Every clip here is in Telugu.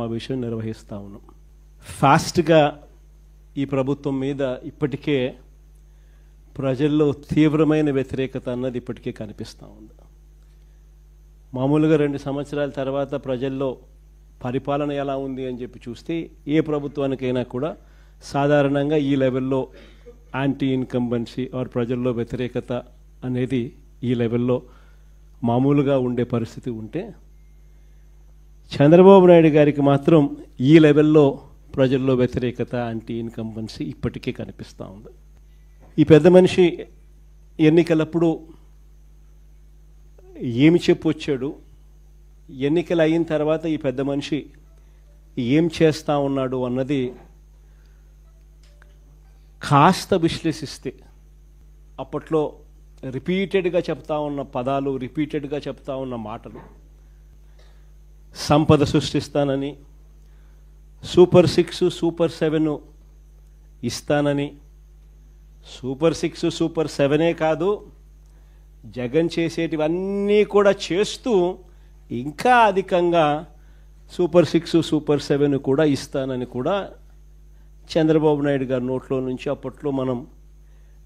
సమావేశం నిర్వహిస్తూ ఉన్నాం. ఫాస్ట్గా ఈ ప్రభుత్వం మీద ఇప్పటికే ప్రజల్లో తీవ్రమైన వ్యతిరేకత అన్నది ఇప్పటికే కనిపిస్తూ ఉంది. మామూలుగా 2 సంవత్సరాల తర్వాత ప్రజల్లో పరిపాలన ఎలా ఉంది అని చెప్పి చూస్తే ఏ ప్రభుత్వానికైనా కూడా సాధారణంగా ఈ లెవెల్లో యాంటీ ఇన్కంబెన్సీ ఆర్ ప్రజల్లో వ్యతిరేకత అనేది ఈ లెవెల్లో మామూలుగా ఉండే పరిస్థితి ఉంటే, చంద్రబాబు నాయుడు గారికి మాత్రం ఈ లెవెల్లో ప్రజల్లో వ్యతిరేకత యాంటీ ఇన్కంబెన్సీ ఇప్పటికే కనిపిస్తూ ఉంది. ఈ పెద్ద మనిషి ఎన్నికలప్పుడు ఏమి చెప్పొచ్చాడు, ఎన్నికలు అయిన తర్వాత ఈ పెద్ద మనిషి ఏం చేస్తూ ఉన్నాడు అన్నది కాస్త విశ్లేషిస్తే అప్పట్లో రిపీటెడ్గా చెప్తా ఉన్న పదాలు, రిపీటెడ్గా చెప్తా ఉన్న మాటలు, సంపద సృష్టిస్తానని, సూపర్ 6 సూపర్ 7 ఇస్తానని, సూపర్ 6 సూపర్ 7 కాదు, జగన్ చేసేటివన్నీ కూడా చేస్తూ ఇంకా అధికంగా సూపర్ 6 సూపర్ 7 కూడా ఇస్తానని కూడా చంద్రబాబు నాయుడు గారి నోట్లో నుంచి అప్పట్లో మనం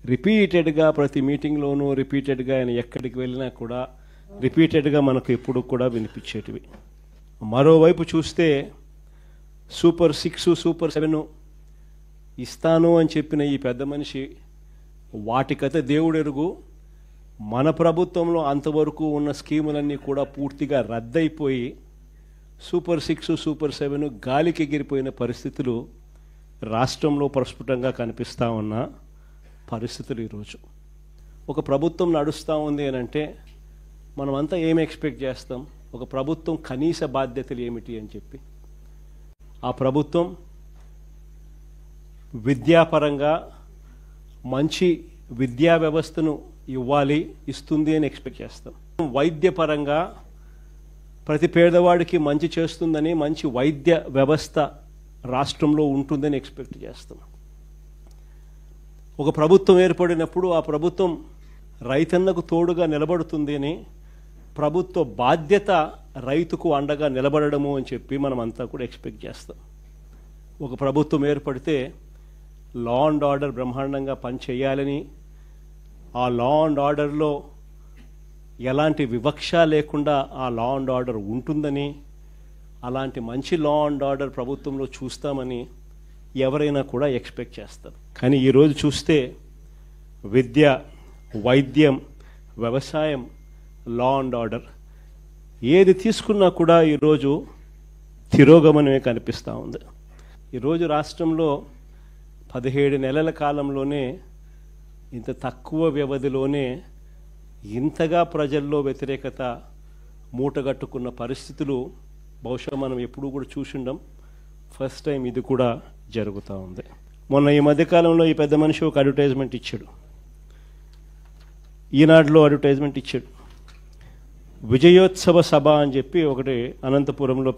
రిపీటెడ్గా ప్రతి మీటింగ్లోనూ రిపీటెడ్గా ఆయన ఎక్కడికి వెళ్ళినా కూడా రిపీటెడ్గా మనకు ఎప్పుడు కూడా వినిపించేటివి. మరోవైపు చూస్తే సూపర్ 6 సూపర్ 7 ఇస్తాను అని చెప్పిన ఈ పెద్ద మనిషి వాటికైతే దేవుడెరుగు, మన ప్రభుత్వంలో అంతవరకు ఉన్న స్కీములన్నీ కూడా పూర్తిగా రద్దయిపోయి సూపర్ 6 సూపర్ 7 గాలికి ఎగిరిపోయిన పరిస్థితులు రాష్ట్రంలో ప్రస్ఫుటంగా కనిపిస్తూ ఉన్న పరిస్థితులు ఈరోజు. ఒక ప్రభుత్వం నడుస్తూ ఉంది అని అంటే మనమంతా ఏం ఎక్స్పెక్ట్ చేస్తాం, ఒక ప్రభుత్వం కనీస బాధ్యతలు ఏమిటి అని చెప్పి. ఆ ప్రభుత్వం విద్యాపరంగా మంచి విద్యా వ్యవస్థను ఇస్తుంది అని ఎక్స్పెక్ట్ చేస్తాం. వైద్యపరంగా ప్రతి పేదవాడికి మంచి చేస్తుందని, మంచి వైద్య వ్యవస్థ రాష్ట్రంలో ఉంటుందని ఎక్స్పెక్ట్ చేస్తాం. ఒక ప్రభుత్వం ఏర్పడినప్పుడు ఆ ప్రభుత్వం రైతన్నకు తోడుగా నిలబడుతుంది అని, ప్రభుత్వ బాధ్యత రైతుకు అండగా నిలబడము అని చెప్పి మనం అంతా కూడా ఎక్స్పెక్ట్ చేస్తాం. ఒక ప్రభుత్వం ఏర్పడితే లా అండ్ ఆర్డర్ బ్రహ్మాండంగా పనిచేయాలని, ఆ లా అండ్ ఆర్డర్లో ఎలాంటి వివక్ష లేకుండా ఆ లా అండ్ ఆర్డర్ ఉంటుందని, అలాంటి మంచి లా అండ్ ఆర్డర్ ప్రభుత్వంలో చూస్తామని ఎవరైనా కూడా ఎక్స్పెక్ట్ చేస్తారు. కానీ ఈరోజు చూస్తే విద్య, వైద్యం, వ్యవసాయం, లా అండ్ ఆర్డర్ ఏది తీసుకున్నా కూడా ఈరోజు తిరోగమనమే కనిపిస్తూ ఉంది. ఈరోజు రాష్ట్రంలో 17 నెలల కాలంలోనే ఇంత తక్కువ వ్యవధిలోనే ఇంతగా ప్రజల్లో వ్యతిరేకత మూటగట్టుకున్న పరిస్థితులు బహుశా మనం ఎప్పుడూ కూడా చూసిండం. ఫస్ట్ టైం ఇది కూడా జరుగుతూ ఉంది. మొన్న ఈ మధ్యకాలంలో ఈ పెద్ద మనిషి ఒక అడ్వర్టైజ్మెంట్ ఇచ్చాడు, ఈనాడులో అడ్వర్టైజ్మెంట్ ఇచ్చాడు. విజయోత్సవ సభ అని చెప్పి ఒకటి అనంతపురంలో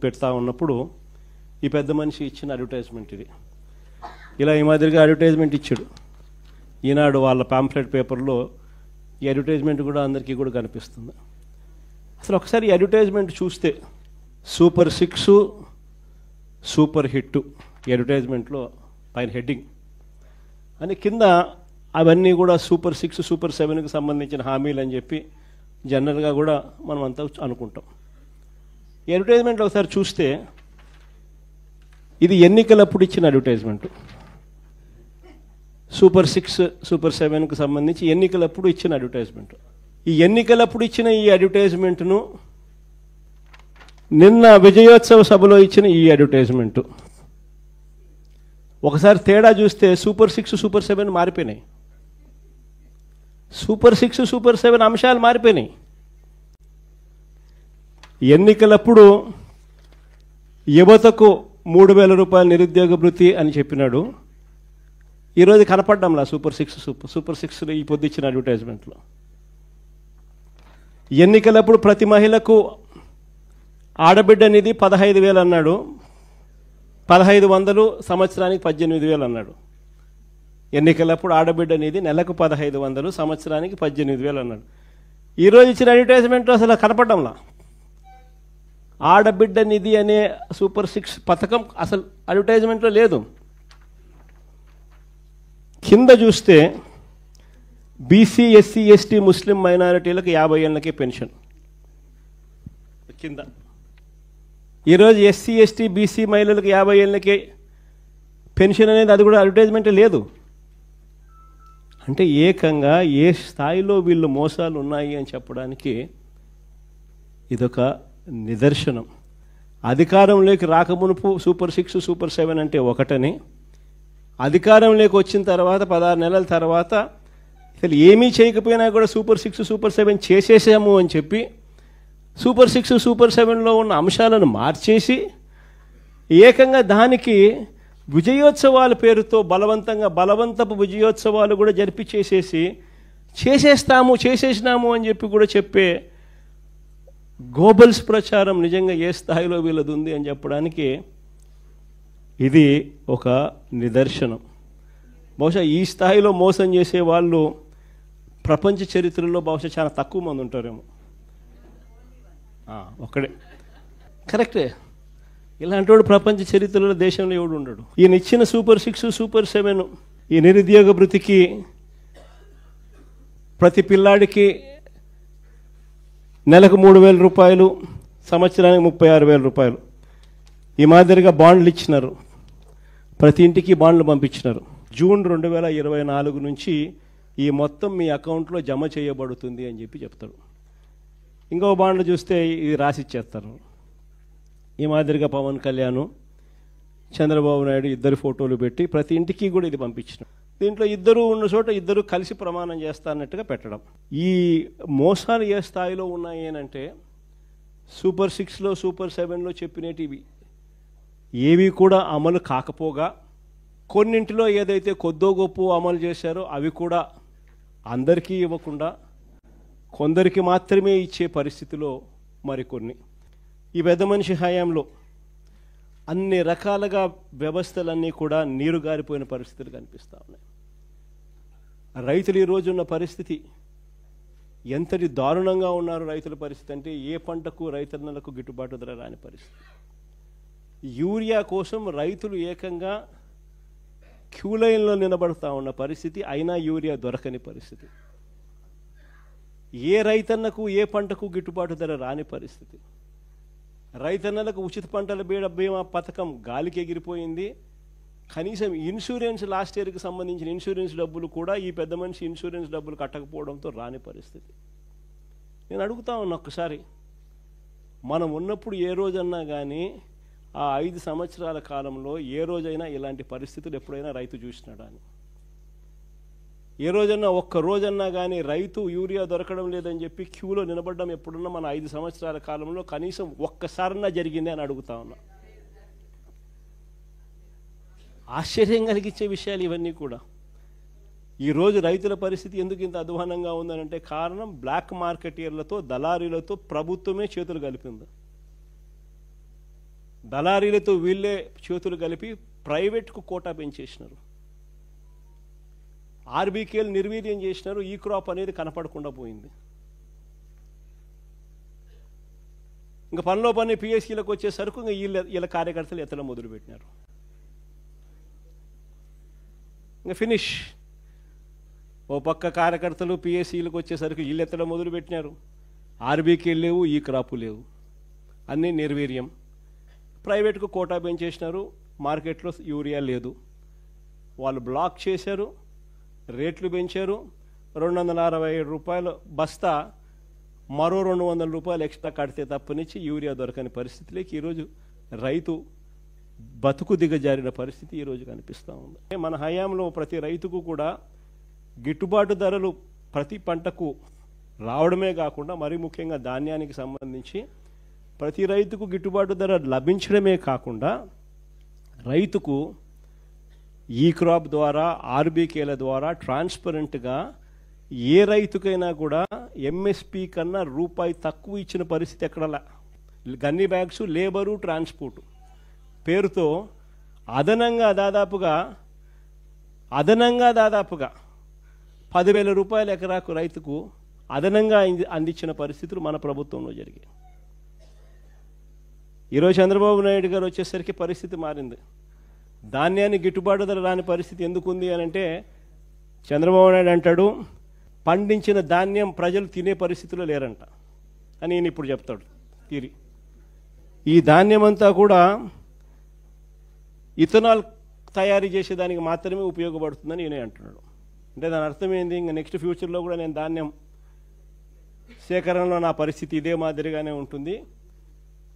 పెడతా ఉన్నప్పుడు ఈ పెద్ద మనిషి ఇచ్చిన అడ్వర్టైజ్మెంట్ ఇది. ఇలా ఈ మాదిరిగా అడ్వర్టైజ్మెంట్ ఇచ్చాడు. ఈనాడు వాళ్ళ పాంప్లెట్ పేపర్లో ఈ అడ్వర్టైజ్మెంట్ కూడా అందరికీ కూడా కనిపిస్తుంది. అసలు ఒకసారి ఈ అడ్వర్టైజ్మెంట్ చూస్తే సూపర్ 6 సూపర్ హిట్ ఈ అడ్వర్టైజ్మెంట్లో పైన హెడ్డింగ్ అని, కింద అవన్నీ కూడా సూపర్ 6 సూపర్ 7కి సంబంధించిన హామీలు అని చెప్పి జనరల్గా కూడా మనం అంతా అనుకుంటాం. ఈ అడ్వర్టైజ్మెంట్లో ఒకసారి చూస్తే ఇది ఎన్నికలప్పుడు ఇచ్చిన అడ్వర్టైజ్మెంట్. సూపర్ 6 సూపర్ 7కు సంబంధించి ఎన్నికలప్పుడు ఇచ్చిన అడ్వర్టైజ్మెంట్. ఈ ఎన్నికలప్పుడు ఇచ్చిన ఈ అడ్వర్టైజ్మెంట్ను నిన్న విజయోత్సవ సభలో ఇచ్చిన ఈ అడ్వర్టైజ్మెంట్ ఒకసారి తేడా చూస్తే సూపర్ 6 సూపర్ 7 మారిపోయినాయి. సూపర్ 6 సూపర్ 7 అంశాలు మారిపోయినాయి. ఎన్నికలప్పుడు యువతకు 3,000 రూపాయల నిరుద్యోగ భృతి అని చెప్పినాడు. ఈరోజు కనపడ్డంలా సూపర్ 6 ఈ పొద్దు ఇచ్చిన అడ్వర్టైజ్మెంట్లో. ఎన్నికలప్పుడు ప్రతి మహిళకు ఆడబిడ్డ నిధి 15,000 అన్నాడు, 1,500 సంవత్సరానికి 18,000 అన్నాడు. ఎన్నికలప్పుడు ఆడబిడ్డ నిధి నెలకు 1,500 సంవత్సరానికి 18,000 అన్నాడు. ఈరోజు ఇచ్చిన అడ్వర్టైజ్మెంట్ అసలు కనపడ్డంలా. ఆడబిడ్డ నిధి అనే సూపర్ 6 పథకం అసలు అడ్వర్టైజ్మెంట్లో లేదు. కింద చూస్తే బీసీ, ఎస్సీ, ఎస్టీ, ముస్లిం మైనారిటీలకు 50 ఏళ్ళకే పెన్షన్ కింద. ఈరోజు ఎస్సీ, ఎస్టీ, బీసీ మహిళలకు 50 ఏళ్ళకే పెన్షన్ అనేది అది కూడా అడ్వర్టైజ్మెంట్ లేదు. అంటే ఏకంగా ఏ స్థాయిలో వీళ్ళు మోసాలు ఉన్నాయి అని చెప్పడానికి ఇదొక నిదర్శనం. అధికారంలోకి రాకమునుపు సూపర్ 6, సూపర్ 7 అంటే ఒకటని, అధికారంలోకి వచ్చిన తర్వాత 16 నెలల తర్వాత అసలు ఏమీ చేయకపోయినా కూడా సూపర్ 6, సూపర్ 7 చేసేసాము అని చెప్పి సూపర్ 6, సూపర్ 7లో ఉన్న అంశాలను మార్చేసి ఏకంగా దానికి విజయోత్సవాల పేరుతో బలవంతపు విజయోత్సవాలు కూడా జరిపి చేసేసినాము అని చెప్పి కూడా చెప్పే గోబల్స్ ప్రచారం నిజంగా ఏ స్థాయిలో వీళ్ళది ఉంది అని చెప్పడానికి ఇది ఒక నిదర్శనం. బహుశా ఈ స్థాయిలో మోసం చేసే వాళ్ళు ప్రపంచ చరిత్రలో బహుశా చాలా తక్కువ మంది ఉంటారేమో. ఒక్కడే కరెక్టే. ఇలాంటి వాడు ప్రపంచ చరిత్రలో దేశంలో ఎవడు ఉండడు. ఈయన ఇచ్చిన సూపర్ 6, సూపర్ 7 ఈ నిరుద్యోగ భృతికి ప్రతి పిల్లాడికి నెలకు 3,000 రూపాయలు, సంవత్సరానికి 36,000 రూపాయలు ఈ మాదిరిగా బాండ్లు ఇచ్చినారు. ప్రతి ఇంటికి బాండ్లు పంపించినారు. జూన్ 2024 నుంచి ఈ మొత్తం మీ అకౌంట్లో జమ చేయబడుతుంది అని చెప్పి చెప్తారు. ఇంకో బాండ్లు చూస్తే ఇది రాసిచ్చేస్తారు. ఈ మాదిరిగా పవన్ కళ్యాణ్, చంద్రబాబు నాయుడు ఇద్దరు ఫోటోలు పెట్టి ప్రతి ఇంటికి కూడా ఇది పంపించడం. దీంట్లో ఇద్దరు ఉన్న చోట ఇద్దరు కలిసి ప్రమాణం చేస్తారన్నట్టుగా పెట్టడం. ఈ మోసాలు ఏ స్థాయిలో ఉన్నాయి అంటే సూపర్ 6లో, సూపర్ 7లో చెప్పినవి ఏవి కూడా అమలు కాకపోగా, కొన్నింటిలో ఏదైతే కొద్దో గొప్ప అమలు చేశారో అవి కూడా అందరికీ ఇవ్వకుండా కొందరికి మాత్రమే ఇచ్చే పరిస్థితిలో మరికొన్ని. ఈ పెద్ద మనిషి హయాంలో అన్ని రకాలుగా వ్యవస్థలన్నీ కూడా నీరుగారిపోయిన పరిస్థితులు కనిపిస్తూ ఉన్నాయి. రైతులు ఈరోజు ఉన్న పరిస్థితి ఎంతటి దారుణంగా ఉన్నారు. రైతుల పరిస్థితి అంటే ఏ పంటకు రైతన్నలకు గిట్టుబాటు ధర రాని పరిస్థితి. యూరియా కోసం రైతులు ఏకంగా క్యూ లైన్లో నిలబడతా ఉన్న పరిస్థితి, అయినా యూరియా దొరకని పరిస్థితి. ఏ రైతన్నకు ఏ పంటకు గిట్టుబాటు ధర రాని పరిస్థితి. రైతన్నలకు ఉచిత పంటల బీమా పథకం గాలికి ఎగిరిపోయింది. కనీసం ఇన్సూరెన్స్ లాస్ట్ ఇయర్కి సంబంధించిన ఇన్సూరెన్స్ డబ్బులు కూడా ఈ పెద్ద మనిషి ఇన్సూరెన్స్ డబ్బులు కట్టకపోవడంతో రాని పరిస్థితి. నేను అడుగుతా ఉన్నా, ఒక్కసారి మనం ఉన్నప్పుడు ఏ రోజన్నా కానీ ఆ 5 సంవత్సరాల కాలంలో ఏ రోజైనా ఇలాంటి పరిస్థితులు ఎప్పుడైనా రైతు చూసినాడా అని? ఏ రోజన్నా ఒక్క రోజన్నా కానీ రైతు యూరియా దొరకడం లేదని చెప్పి క్యూలో నిలబడడం ఎప్పుడున్నా మన 5 సంవత్సరాల కాలంలో కనీసం ఒక్కసారన్నా జరిగింది అని అడుగుతా ఉన్నా. ఆశ్చర్యం కలిగించే విషయాలు ఇవన్నీ కూడా. ఈరోజు రైతుల పరిస్థితి ఎందుకు ఇంత అధ్వానంగా ఉందనంటే కారణం బ్లాక్ మార్కెటీర్లతో, దళారీలతో ప్రభుత్వమే చేతులు కలిపింది. దళారీలతో వీళ్ళే చేతులు కలిపి ప్రైవేట్కు కోటా పెంచేసినారు. ఆర్బీకేలు నిర్వీర్యం చేసినారు. ఈ క్రాప్ అనేది కనపడకుండా పోయింది. ఇంకా పనిలో పని పిఎస్సీలకు వచ్చేసరికి ఇంకా వీళ్ళ కార్యకర్తలు ఎత్తడం మొదలుపెట్టినారు. ఇంకా ఫినిష్. ఓ పక్క కార్యకర్తలు పిఎస్సీలకు వచ్చేసరికి వీళ్ళు ఎత్తడం మొదలుపెట్టినారు. ఆర్బీకేలు లేవు, ఈ క్రాపు లేవు, అన్నీ నిర్వీర్యం. ప్రైవేట్కు కోటా పెంచేసినారు. మార్కెట్లో యూరియా లేదు. వాళ్ళు బ్లాక్ చేశారు, రేట్లు పెంచారు. 267 రూపాయలు బస్తా, మరో 200 రూపాయలు ఎక్స్ట్రా కడితే తప్పనిచ్చి యూరియా దొరకని పరిస్థితిలోకి ఈరోజు రైతు బతుకు దిగజారిన పరిస్థితి ఈరోజు కనిపిస్తూ ఉంది. మన హయాంలో ప్రతి రైతుకు కూడా గిట్టుబాటు ధరలు ప్రతి పంటకు రావడమే కాకుండా మరీ ముఖ్యంగా ధాన్యానికి సంబంధించి ప్రతి రైతుకు గిట్టుబాటు ధర లభించడమే కాకుండా రైతుకు ఈ క్రాప్ ద్వారా, ఆర్బీకేల ద్వారా ట్రాన్స్పరెంట్గా ఏ రైతుకైనా కూడా ఎంఎస్పి కన్నా రూపాయి తక్కువ ఇచ్చిన పరిస్థితి ఎక్కడలా. గన్ని బ్యాగ్స్, లేబరు, ట్రాన్స్పోర్ట్ పేరుతో అదనంగా దాదాపుగా 10,000 రూపాయల ఎకరాకు రైతుకు అదనంగా అందించిన పరిస్థితులు మన ప్రభుత్వంలో జరిగాయి. ఈరోజు చంద్రబాబు నాయుడు గారు వచ్చేసరికి పరిస్థితి మారింది. ధాన్యాన్ని గిట్టుబాటు ధర రాని పరిస్థితి ఎందుకుంది అని అంటే చంద్రబాబు నాయుడు అంటాడు, పండించిన ధాన్యం ప్రజలు తినే పరిస్థితిలో లేరంట అని ఈయన ఇప్పుడు చెప్తాడు తీరి. ఈ ధాన్యం అంతా కూడా ఇథనాల్ తయారు చేసేదానికి మాత్రమే ఉపయోగపడుతుందని ఈయన అంటున్నాడు. అంటే దాని అర్థం ఏంది, ఇంకా నెక్స్ట్ ఫ్యూచర్లో కూడా నేను ధాన్యం సేకరణలో నా పరిస్థితి ఇదే మాదిరిగానే ఉంటుంది,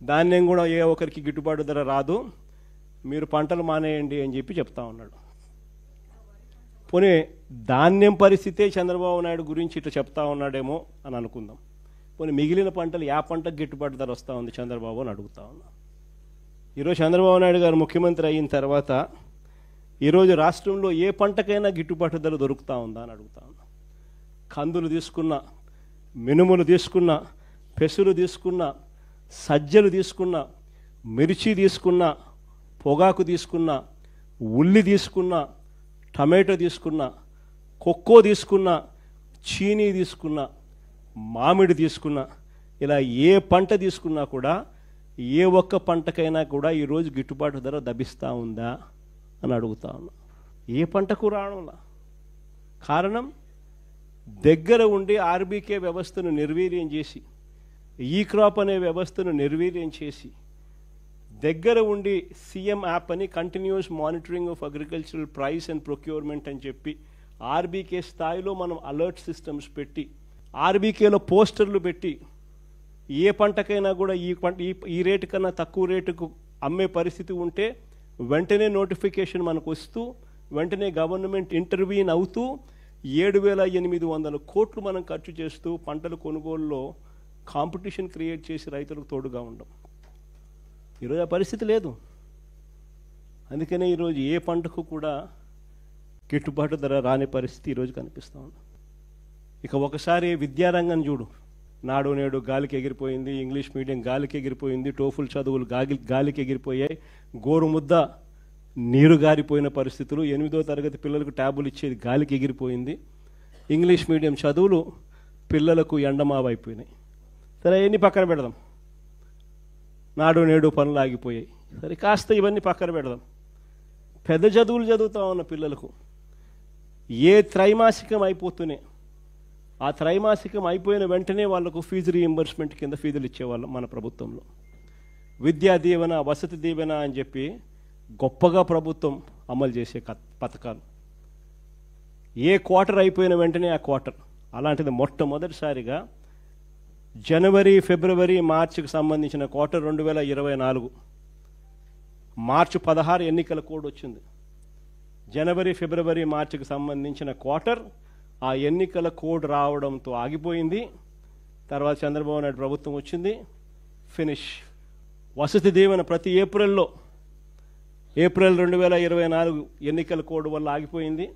ధాన్యం కూడా ఏ ఒక్కరికి గిట్టుబాటు ధర రాదు, మీరు పంటలు మానేయండి అని చెప్పి చెప్తా ఉన్నాడు. పోనీ ధాన్యం పరిస్థితే చంద్రబాబు నాయుడు గురించి ఇట్లా చెప్తా ఉన్నాడేమో అని అనుకుందాం. పోనీ మిగిలిన పంటలు ఏ పంటకు గిట్టుబాటు ధర వస్తూ ఉంది చంద్రబాబు అని అడుగుతా ఉన్నా. ఈరోజు చంద్రబాబు నాయుడు గారు ముఖ్యమంత్రి అయిన తర్వాత ఈరోజు రాష్ట్రంలో ఏ పంటకైనా గిట్టుబాటు ధర దొరుకుతూ ఉందా అని అడుగుతా ఉన్నా. కందులు తీసుకున్నా, మినుములు తీసుకున్నా, పెసులు తీసుకున్నా, సజ్జలు తీసుకున్నా, మిర్చి తీసుకున్నా, పొగాకు తీసుకున్నా, ఉల్లి తీసుకున్నా, టమాటో తీసుకున్నా, కొక్కో తీసుకున్నా, చీనీ తీసుకున్నా, మామిడి తీసుకున్నా, ఇలా ఏ పంట తీసుకున్నా కూడా ఏ ఒక్క పంటకైనా కూడా ఈరోజు గిట్టుబాటు ధర లభిస్తూ ఉందా అని అడుగుతా ఉన్నా. ఏ పంటకు రావడంలా. కారణం, దగ్గర ఉండి ఆర్బీకే వ్యవస్థను నిర్వీర్యం చేసి, ఈ క్రాప్ అనే వ్యవస్థను నిర్వీర్యం చేసి, దగ్గర ఉండి సీఎం యాప్ అని continuous monitoring of agricultural price and procurement అని చెప్పి ఆర్బీకే స్థాయిలో మనం అలర్ట్ సిస్టమ్స్ పెట్టి, ఆర్బీకేలో పోస్టర్లు పెట్టి, ఏ పంటకైనా కూడా ఈ రేటు కన్నా తక్కువ రేటుకు అమ్మే పరిస్థితి ఉంటే వెంటనే నోటిఫికేషన్ మనకు వస్తూ వెంటనే గవర్నమెంట్ ఇంటర్వ్యూన్ అవుతూ 7,800 కోట్లు మనం ఖర్చు చేస్తూ పంటల కొనుగోలులో కాంపిటీషన్ క్రియేట్ చేసి రైతులకు తోడుగా ఉండం. ఈరోజు ఆ పరిస్థితి లేదు. అందుకనే ఈరోజు ఏ పంటకు కూడా గిట్టుబాటు ధర రాని పరిస్థితి ఈరోజు కనిపిస్తూ ఉంది. ఇక ఒకసారి విద్యారంగం చూడు, నాడు నేడు గాలికి ఎగిరిపోయింది, ఇంగ్లీష్ మీడియం గాలికి ఎగిరిపోయింది, టోఫుల్ చదువులు గాలికి ఎగిరిపోయాయి, గోరు ముద్ద నీరు గారిపోయిన పరిస్థితులు, 8వ తరగతి పిల్లలకు ట్యాబులు ఇచ్చేది గాలికి ఎగిరిపోయింది, ఇంగ్లీష్ మీడియం చదువులు పిల్లలకు ఎండమావైపోయినాయి. సరే, ఎన్ని పక్కన పెడదాం, నాడు నేడు పనులు ఆగిపోయాయి. సరే, కాస్త ఇవన్నీ పక్కన పెడదాం. పెద్ద చదువులు చదువుతా ఉన్న పిల్లలకు ఏ త్రైమాసికం అయిపోతూనే ఆ త్రైమాసికం అయిపోయిన వెంటనే వాళ్లకు ఫీజు రీయింబర్స్మెంట్ కింద ఫీజులు ఇచ్చేవాళ్ళం మన ప్రభుత్వంలో. విద్యా దీవెన, వసతి దీవెన అని చెప్పి గొప్పగా ప్రభుత్వం అమలు చేసే పథకాలు. ఏ క్వార్టర్ అయిపోయిన వెంటనే ఆ క్వార్టర్. అలాంటిది మొట్టమొదటిసారిగా జనవరి, ఫిబ్రవరి, మార్చికి సంబంధించిన క్వార్టర్ 2024 మార్చి 16 ఎన్నికల కోడ్ వచ్చింది. జనవరి, ఫిబ్రవరి, మార్చికి సంబంధించిన క్వార్టర్ ఆ ఎన్నికల కోడ్ రావడంతో ఆగిపోయింది. తర్వాత చంద్రబాబు నాయుడు ప్రభుత్వం వచ్చింది, ఫినిష్. వసతి దీవెన ప్రతి ఏప్రిల్ 2024 ఎన్నికల కోడ్ వల్ల ఆగిపోయింది.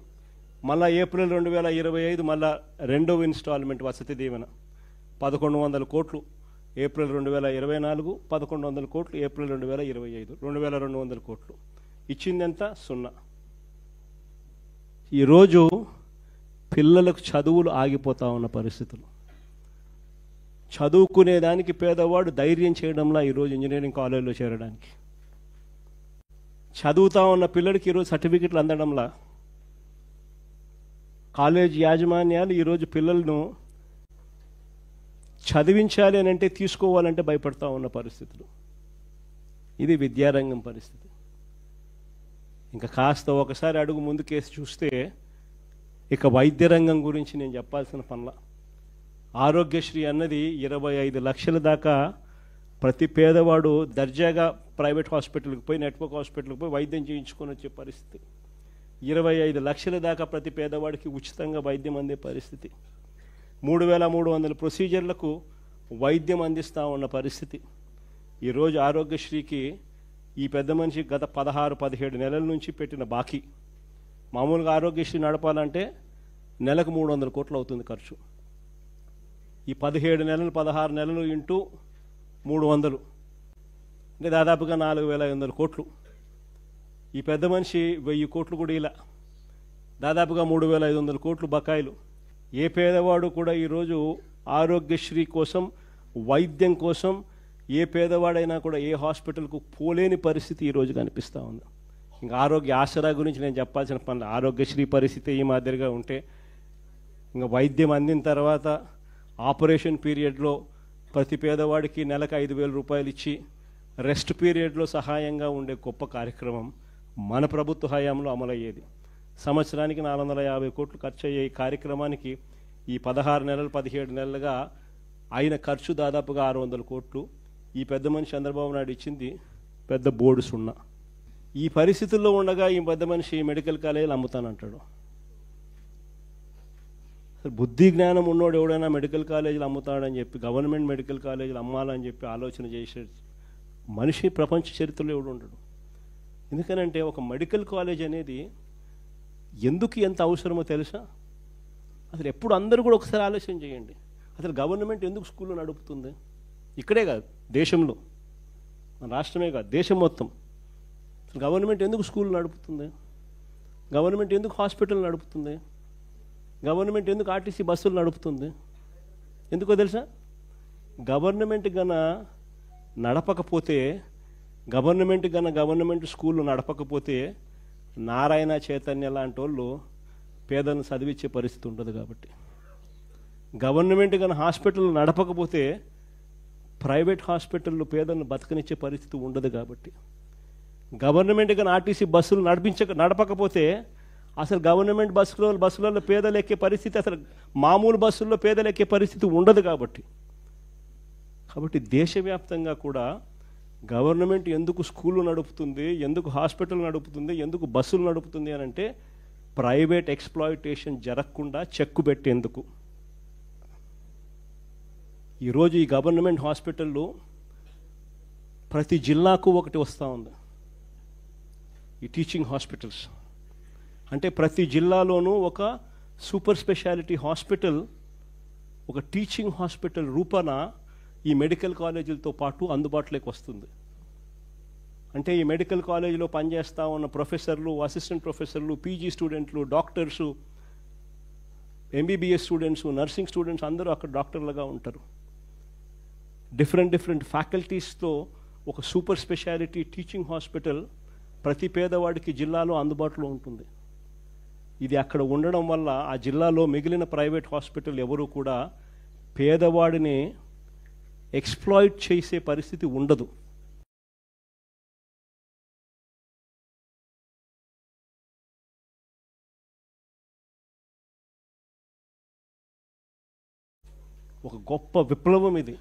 మళ్ళా ఏప్రిల్ 2025 మళ్ళా రెండవ ఇన్స్టాల్మెంట్ వసతి దీవెన 1,100 కోట్లు ఏప్రిల్ 2024, 1,100 కోట్లు ఏప్రిల్ 2025, 2,200 కోట్లు. ఇచ్చిందంతా 0. ఈరోజు పిల్లలకు చదువులు ఆగిపోతా ఉన్న పరిస్థితులు. చదువుకునేదానికి పేదవాడు ధైర్యం చేయడంలా ఈరోజు ఇంజనీరింగ్ కాలేజీలో చేరడానికి. చదువుతా ఉన్న పిల్లడికి ఈరోజు సర్టిఫికెట్లు అందడంలా. కాలేజ్ యాజమాన్యాలు ఈరోజు పిల్లలను చదివించాలి అని అంటే, తీసుకోవాలంటే భయపడతా ఉన్న పరిస్థితులు. ఇది విద్యారంగం పరిస్థితి. ఇంకా కాస్త ఒకసారి అడుగు ముందుకేసి చూస్తే ఇక వైద్య రంగం గురించి నేను చెప్పాల్సిన పనుల. ఆరోగ్యశ్రీ అన్నది 25 లక్షల దాకా ప్రతి పేదవాడు దర్జాగా ప్రైవేట్ హాస్పిటల్కి పోయి, నెట్వర్క్ హాస్పిటల్కి పోయి వైద్యం చేయించుకొని వచ్చే పరిస్థితి. 25 లక్షల దాకా ప్రతి పేదవాడికి ఉచితంగా వైద్యం అందే పరిస్థితి. 3,300 ప్రొసీజర్లకు వైద్యం అందిస్తూ ఉన్న పరిస్థితి. ఈరోజు ఆరోగ్యశ్రీకి ఈ పెద్ద మనిషి గత 16-17 నెలల నుంచి పెట్టిన బాకీ. మామూలుగా ఆరోగ్యశ్రీ నడపాలంటే నెలకు 300 కోట్లు అవుతుంది ఖర్చు. ఈ 17 నెలలు 16 నెలలు ఇంటూ 300 అంటే దాదాపుగా 4,500 కోట్లు. ఈ పెద్ద మనిషి 1000 కోట్లు కూడా ఇలా దాదాపుగా 3,500 కోట్లు బకాయిలు. ఏ పేదవాడు కూడా ఈరోజు ఆరోగ్యశ్రీ కోసం, వైద్యం కోసం ఏ పేదవాడైనా కూడా ఏ హాస్పిటల్కు పోలేని పరిస్థితి ఈరోజు కనిపిస్తూ ఉంది. ఇంకా ఆరోగ్య ఆసరా గురించి నేను చెప్పాల్సిన పనులు, ఆరోగ్యశ్రీ పరిస్థితి ఈ మాదిరిగా ఉంటే ఇంకా వైద్యం అందిన తర్వాత ఆపరేషన్ పీరియడ్లో ప్రతి పేదవాడికి నెలకు 5,000 రూపాయలు ఇచ్చి రెస్ట్ పీరియడ్లో సహాయంగా ఉండే గొప్ప కార్యక్రమం మన ప్రభుత్వ హయాంలో అమలయ్యేది. సంవత్సరానికి 450 కోట్లు ఖర్చు అయ్యే ఈ కార్యక్రమానికి ఈ 16 నెలలు 17 నెలలుగా అయిన ఖర్చు దాదాపుగా 600 కోట్లు. ఈ పెద్ద మనిషి చంద్రబాబు నాయుడు ఇచ్చింది పెద్ద బోర్డు సున్నా. ఈ పరిస్థితుల్లో ఉండగా ఈ పెద్ద మనిషి మెడికల్ కాలేజీలు అమ్ముతానంటాడు. బుద్ధి జ్ఞానం ఉన్నోడు ఎవడైనా మెడికల్ కాలేజీలు అమ్ముతాడని చెప్పి, గవర్నమెంట్ మెడికల్ కాలేజీలు అమ్మాలని చెప్పి ఆలోచన చేసే మనిషి ప్రపంచ చరిత్రలో ఎవడు ఉండడు. ఎందుకనంటే ఒక మెడికల్ కాలేజ్ అనేది ఎందుకు ఎంత అవసరమో తెలుసా? అసలు ఎప్పుడు అందరూ కూడా ఒకసారి ఆలోచన చేయండి. అసలు గవర్నమెంట్ ఎందుకు స్కూల్లో నడుపుతుంది? ఇక్కడే కాదు, దేశంలో, మన రాష్ట్రమే కాదు, దేశం మొత్తం. అసలు గవర్నమెంట్ ఎందుకు స్కూల్ నడుపుతుంది? గవర్నమెంట్ ఎందుకు హాస్పిటల్ నడుపుతుంది? గవర్నమెంట్ ఎందుకు ఆర్టీసీ బస్సులు నడుపుతుంది? ఎందుకో తెలుసా? గవర్నమెంట్ గన నడపకపోతే, గవర్నమెంట్ స్కూళ్ళు నడపకపోతే నారాయణ చైతన్య లాంటి వాళ్ళు పేదలను చదివించే పరిస్థితి ఉండదు. కాబట్టి గవర్నమెంట్ గన హాస్పిటల్ నడపకపోతే ప్రైవేట్ హాస్పిటల్లో పేదలను బతకనిచ్చే పరిస్థితి ఉండదు. కాబట్టి గవర్నమెంట్ గన ఆర్టీసీ బస్సులు నడపకపోతే అసలు గవర్నమెంట్ బస్సులలో పేదలు ఎక్కే పరిస్థితి, అసలు మామూలు బస్సుల్లో పేదలు ఎక్కే పరిస్థితి ఉండదు. కాబట్టి దేశవ్యాప్తంగా కూడా గవర్నమెంట్ ఎందుకు స్కూళ్ళు నడుపుతుంది, ఎందుకు హాస్పిటల్ నడుపుతుంది, ఎందుకు బస్సులు నడుపుతుంది అని అంటే ప్రైవేట్ ఎక్స్ప్లాయిటేషన్ జరగకుండా చెక్కు పెట్టేందుకు. ఈరోజు ఈ గవర్నమెంట్ హాస్పిటల్లో ప్రతి జిల్లాకు ఒకటి వస్తూ ఉంది. ఈ టీచింగ్ హాస్పిటల్స్ అంటే ప్రతి జిల్లాలోనూ ఒక సూపర్ స్పెషాలిటీ హాస్పిటల్, ఒక టీచింగ్ హాస్పిటల్ రూపాన ఈ మెడికల్ కాలేజీలతో పాటు అందుబాటులోకి వస్తుంది. అంటే ఈ మెడికల్ కాలేజీలో పనిచేస్తూ ఉన్న ప్రొఫెసర్లు, అసిస్టెంట్ ప్రొఫెసర్లు, పీజీ స్టూడెంట్లు, doctors, MBBS students, nursing students అందరూ అక్కడ డాక్టర్లుగా ఉంటారు. డిఫరెంట్ ఫ్యాకల్టీస్తో ఒక సూపర్ స్పెషాలిటీ టీచింగ్ హాస్పిటల్ ప్రతి పేదవాడికి జిల్లాలో అందుబాటులో ఉంటుంది. ఇది అక్కడ ఉండడం వల్ల ఆ జిల్లాలో మిగిలిన ప్రైవేట్ హాస్పిటల్ ఎవరు కూడా పేదవాడిని ఎక్స్ప్లాయిట్ చేసే పరిస్థితి ఉండదు. ఒక గొప్ప విప్లవం ఇది.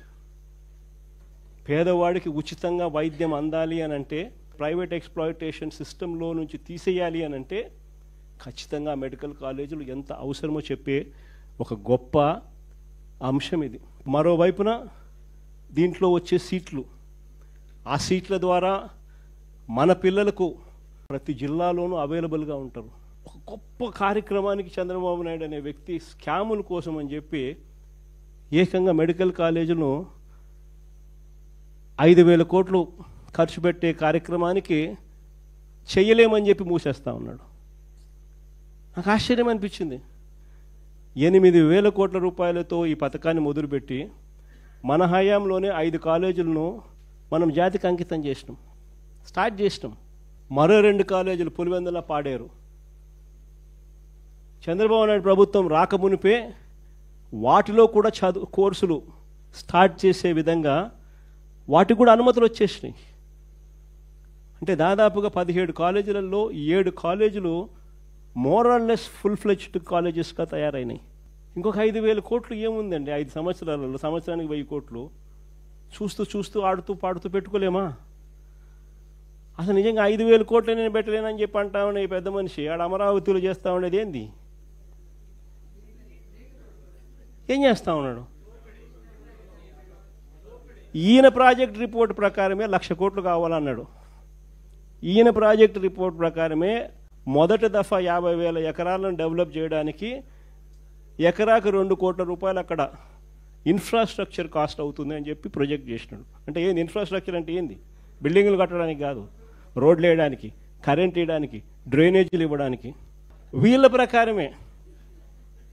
పేదవాడికి ఉచితంగా వైద్యం అందాలి అని అంటే, ప్రైవేట్ ఎక్స్ప్లాయిటేషన్ సిస్టంలో నుంచి తీసేయాలి అని అంటే ఖచ్చితంగా మెడికల్ కాలేజీలు ఎంత అవసరమో చెప్పే ఒక గొప్ప అంశం ఇది. మరోవైపున దీంట్లో వచ్చే సీట్లు, ఆ సీట్ల ద్వారా మన పిల్లలకు ప్రతి జిల్లాలోనూ అవైలబుల్గా ఉంటారు. ఒక గొప్ప కార్యక్రమానికి చంద్రబాబు నాయుడు అనే వ్యక్తి స్కాముల కోసం అని చెప్పి ఏకంగా మెడికల్ కాలేజీను 5,000 కోట్లు ఖర్చు పెట్టే కార్యక్రమానికి చెయ్యలేమని చెప్పి మూసేస్తా ఉన్నాడు. నాకు ఆశ్చర్యం అనిపించింది. 8,000 కోట్ల రూపాయలతో ఈ పథకాన్ని మొదలుపెట్టి మన హయాంలోనే 5 కాలేజీలను మనం జాతికి అంకితం చేసినాం, స్టార్ట్ చేసినాం. మరో 2 కాలేజీలు పులివెందుల, పాడేరు. చంద్రబాబు నాయుడు ప్రభుత్వం రాకమునిపే వాటిలో కూడా కోర్సులు స్టార్ట్ చేసే విధంగా వాటికి కూడా అనుమతులు వచ్చేసినాయి. అంటే దాదాపుగా 17 కాలేజీలలో 7 కాలేజీలు మోరల్లెస్ ఫుల్ ఫ్లెడ్జ్డ్ కాలేజెస్గా తయారైనాయి. ఇంకొక 5,000 కోట్లు ఏముందండి 5 సంవత్సరాలలో? సంవత్సరానికి 1000 కోట్లు చూస్తూ ఆడుతూ పాడుతూ పెట్టుకోలేమా? అసలు నిజంగా 5,000 కోట్లు నేను పెట్టలేనని చెప్పి అంటా ఉండే ఈ పెద్ద మనిషి ఆడ అమరావతిలో చేస్తూ ఉండేది ఏంది? ఏం చేస్తూ ఉన్నాడు? ఈయన ప్రాజెక్ట్ రిపోర్ట్ ప్రకారమే 1,00,000 కోట్లు కావాలన్నాడు. ఈయన ప్రాజెక్ట్ రిపోర్ట్ ప్రకారమే మొదటి దఫా 50,000 ఎకరాలను డెవలప్ చేయడానికి ఎకరాకు 2 కోట్ల రూపాయలు అక్కడ ఇన్ఫ్రాస్ట్రక్చర్ కాస్ట్ అవుతుంది అని చెప్పి ప్రొజెక్ట్ చేసినాడు. అంటే ఏంది ఇన్ఫ్రాస్ట్రక్చర్ అంటే? ఏంది? బిల్డింగ్లు కట్టడానికి కాదు, రోడ్లు వేయడానికి, కరెంట్ వేయడానికి, డ్రైనేజీలు ఇవ్వడానికి. వీళ్ళ ప్రకారమే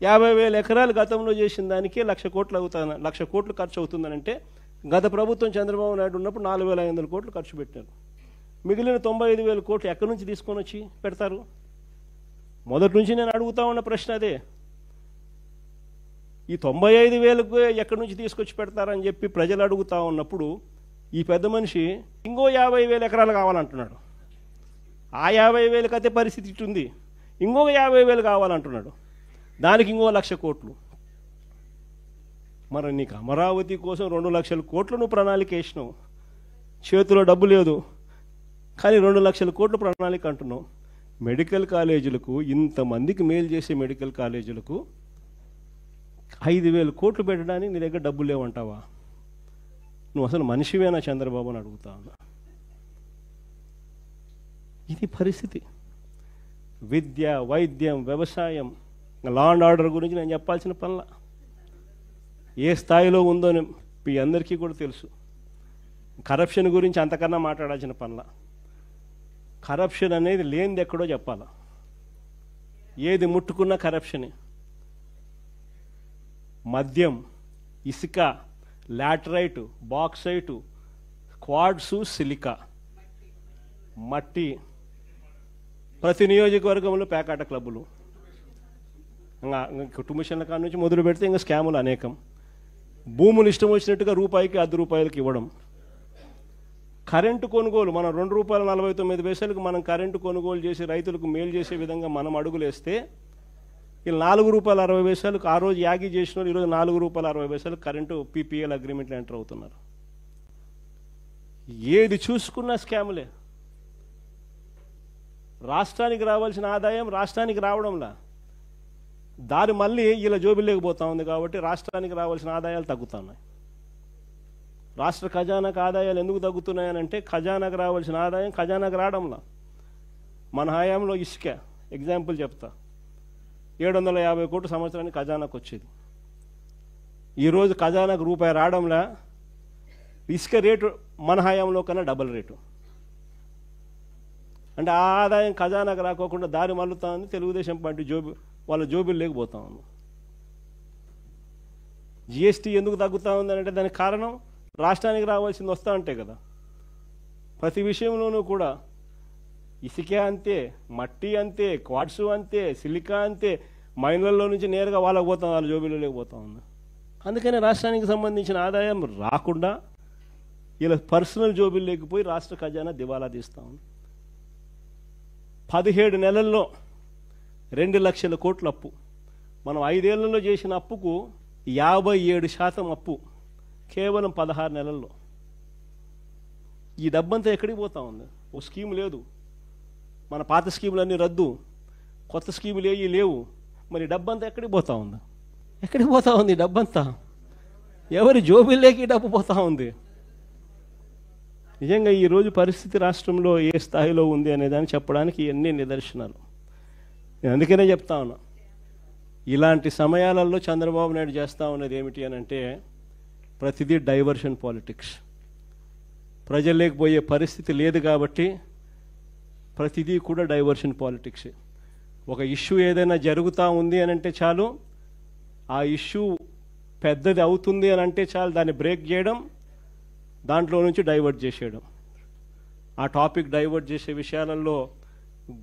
50,000 ఎకరాలు గతంలో చేసిన దానికే 1,00,000 కోట్లు 1,00,000 కోట్లు ఖర్చు అవుతుందనంటే గత ప్రభుత్వం చంద్రబాబు నాయుడు ఉన్నప్పుడు 4,500 కోట్లు ఖర్చు పెట్టారు. మిగిలిన 95,000 కోట్లు ఎక్కడి నుంచి తీసుకొని వచ్చి పెడతారు? మొదటి నుంచి నేను అడుగుతా ఉన్న ప్రశ్న అదే. ఈ 95,000 ఎక్కడి నుంచి తీసుకొచ్చి పెడతారని చెప్పి ప్రజలు అడుగుతా ఉన్నప్పుడు ఈ పెద్ద మనిషి ఇంకో 50,000 ఎకరాలు కావాలంటున్నాడు. ఆ 50,000 అదే పరిస్థితి ఇటుంది. ఇంకొక 50,000 కావాలంటున్నాడు. దానికి ఇంకో 1,00,000 కోట్లు. మరి నీకు అమరావతి కోసం 2,00,000 కోట్లు నువ్వు ప్రణాళిక వేసినావు. చేతిలో డబ్బు లేదు కానీ 2,00,000 కోట్లు ప్రణాళిక అంటున్నావు. మెడికల్ కాలేజీలకు, ఇంతమందికి మేలు చేసే మెడికల్ కాలేజీలకు 5,000 కోట్లు పెట్టడానికి నీ దగ్గర డబ్బులు లేవంటావా? నువ్వు అసలు మనిషివేనా చంద్రబాబు అని అడుగుతా ఉన్నా. ఇది పరిస్థితి. విద్య, వైద్యం, వ్యవసాయం, లా అండ్ ఆర్డర్ గురించి నేను చెప్పాల్సిన పనుల ఏ స్థాయిలో ఉందో మీ అందరికీ కూడా తెలుసు. కరప్షన్ గురించి అంతకన్నా మాట్లాడాల్సిన పనుల. కరప్షన్ అనేది లేనిది ఎక్కడో చెప్పాలా. ఏది ముట్టుకున్నా కరప్షనే. మద్యం, ఇసుక, లాటరైటు, బాక్సైటు, క్వాడ్సు, సిలికా, మట్టి, ప్రతి నియోజకవర్గంలో పేకాట క్లబ్బులు, కుటుంబషన్ల కాడ నుంచి మొదలు పెడితే ఇంకా స్కాములు అనేకం. భూములు ఇష్టం వచ్చినట్టుగా రూపాయికి ₹10 ఇవ్వడం. కరెంటు కొనుగోలు మనం ₹2.49 మనం కరెంటు కొనుగోలు చేసి రైతులకు మేలు చేసే విధంగా మనం అడుగులేస్తే వీళ్ళు ₹4.60 ఆ రోజు యాగి చేసిన వాళ్ళు ఈరోజు ₹4.60 కరెంటు పీపీఎల్ అగ్రిమెంట్లు ఎంటర్ అవుతున్నారు. ఏది చూసుకున్నా స్కాములే. రాష్ట్రానికి రావాల్సిన ఆదాయం రాష్ట్రానికి రావడంలా దారి మళ్ళీ ఇలా జోబిలేకపోతా ఉంది. కాబట్టి రాష్ట్రానికి రావాల్సిన ఆదాయాలు తగ్గుతున్నాయి. రాష్ట్ర ఖజానాకు ఆదాయాలు ఎందుకు తగ్గుతున్నాయనంటే ఖజానాకు రావాల్సిన ఆదాయం ఖజానాకు రావడంలా. మన హయాంలో ఇసుక ఎగ్జాంపుల్ చెప్తా, 750 కోట్లు సంవత్సరానికి ఖజానాకు వచ్చేది. ఈరోజు ఖజానాకు రూపాయి రావడంలా. ఇసుక రేటు మన హయాంలో కన్నా డబల్ రేటు. అంటే ఆ ఆదాయం ఖజానాకు రాకోకుండా దారి మళ్ళుతా ఉంది. తెలుగుదేశం పార్టీ వాళ్ళ జోబులు లేకపోతా ఉంది. జిఎస్టీ ఎందుకు తగ్గుతూ ఉందంటే దానికి కారణం రాష్ట్రానికి రావాల్సింది వస్తూ ఉంటాయి కదా. ప్రతి విషయంలోనూ కూడా ఇసుకే అంతే, మట్టి అంతే, క్వాడ్సు అంతే, సిలికా అంతే, మైన్లలో నుంచి నేరుగా వాళ్ళకి పోతాం, వాళ్ళ జోబీలో లేకపోతా ఉంది. అందుకని రాష్ట్రానికి సంబంధించిన ఆదాయం రాకుండా ఇలా పర్సనల్ జోబీలు లేకపోయి రాష్ట్ర ఖజానా దివాలా తీస్తూ ఉంది. 17 నెలల్లో 2 లక్షల కోట్ల అప్పు. మనం 5 ఏళ్లలో చేసిన అప్పుకు 57% అప్పు కేవలం 16 నెలల్లో. ఈ డబ్బంతా ఎక్కడికి పోతా ఉంది? ఓ స్కీమ్ లేదు. మన పాత స్కీములన్నీ రద్దు, కొత్త స్కీములు ఏవి లేవు. మరి డబ్బంతా ఎక్కడికి పోతా ఉంది? ఎక్కడికి పోతా ఉంది డబ్బంతా? ఎవరి జోబీల్లోకి డబ్బు పోతా ఉంది? నిజంగా ఈరోజు పరిస్థితి రాష్ట్రంలో ఏ స్థాయిలో ఉంది అనేదాన్ని చెప్పడానికి ఎన్ని నిదర్శనాలు. నేను అందుకనే చెప్తా ఉన్నా, ఇలాంటి సమయాలలో చంద్రబాబు నాయుడు చేస్తూ ఉన్నది ఏమిటి అని అంటే ప్రతిదీ డైవర్షన్ పాలిటిక్స్. ప్రజల్లోకి పోయే పరిస్థితి లేదు కాబట్టి ప్రతిదీ కూడా డైవర్షన్ పాలిటిక్స్. ఒక ఇష్యూ ఏదైనా జరుగుతూ ఉంది అని అంటే చాలు, ఆ ఇష్యూ పెద్దది అవుతుంది అని అంటే చాలు దాన్ని బ్రేక్ చేయడం, దాంట్లో నుంచి డైవర్ట్ చేసేయడం. ఆ టాపిక్ డైవర్ట్ చేసే విషయాలలో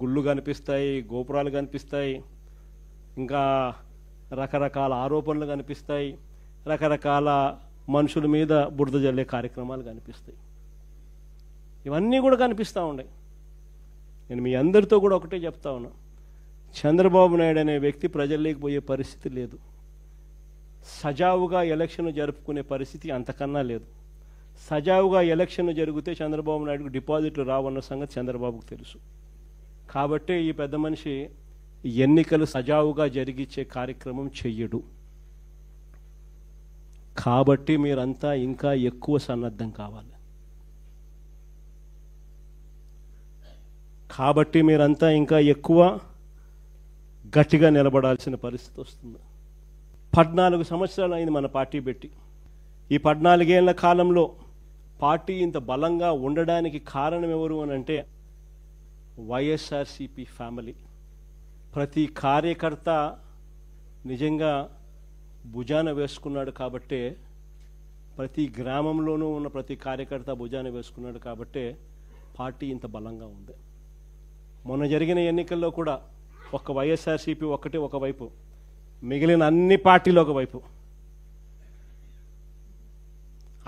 గుళ్ళు కనిపిస్తాయి, గోపురాలు కనిపిస్తాయి, ఇంకా రకరకాల ఆరోపణలు కనిపిస్తాయి, రకరకాల మనుషుల మీద బురద జల్లే కార్యక్రమాలు కనిపిస్తాయి. ఇవన్నీ కూడా కనిపిస్తూ ఉన్నాయి. నేను మీ అందరితో కూడా ఒకటే చెప్తా ఉన్నా, చంద్రబాబు నాయుడు అనే వ్యక్తి ప్రజల్లోకి పోయే పరిస్థితి లేదు. సజావుగా ఎలక్షన్ జరుపుకునే పరిస్థితి అంతకన్నా లేదు. సజావుగా ఎలక్షన్ జరిగితే చంద్రబాబు నాయుడుకు డిపాజిట్లు రావన్న సంగతి చంద్రబాబుకు తెలుసు. కాబట్టే ఈ పెద్ద మనిషి ఎన్నికలు సజావుగా జరిగించే కార్యక్రమం చెయ్యడు. కాబట్టి మీరంతా ఇంకా ఎక్కువ సన్నద్ధం కావాలి. కాబట్టి మీరంతా ఇంకా ఎక్కువ గట్టిగా నిలబడాల్సిన పరిస్థితి వస్తుంది. 14 సంవత్సరాలు అయింది మన పార్టీ పెట్టి. ఈ 14 ఏళ్ల కాలంలో పార్టీ ఇంత బలంగా ఉండడానికి కారణం ఎవరు అని అంటే వైఎస్ఆర్సీపీ ఫ్యామిలీ. ప్రతి కార్యకర్త నిజంగా భుజాన వేసుకున్నాడు కాబట్టే ప్రతి గ్రామంలోనూ ఉన్న ప్రతి కార్యకర్త భుజాన్ని వేసుకున్నాడు కాబట్టే పార్టీ ఇంత బలంగా ఉంది. మొన్న జరిగిన ఎన్నికల్లో కూడా ఒక్క వైఎస్ఆర్సీపీ ఒక్కటే ఒకవైపు, మిగిలిన అన్ని పార్టీలు ఒకవైపు,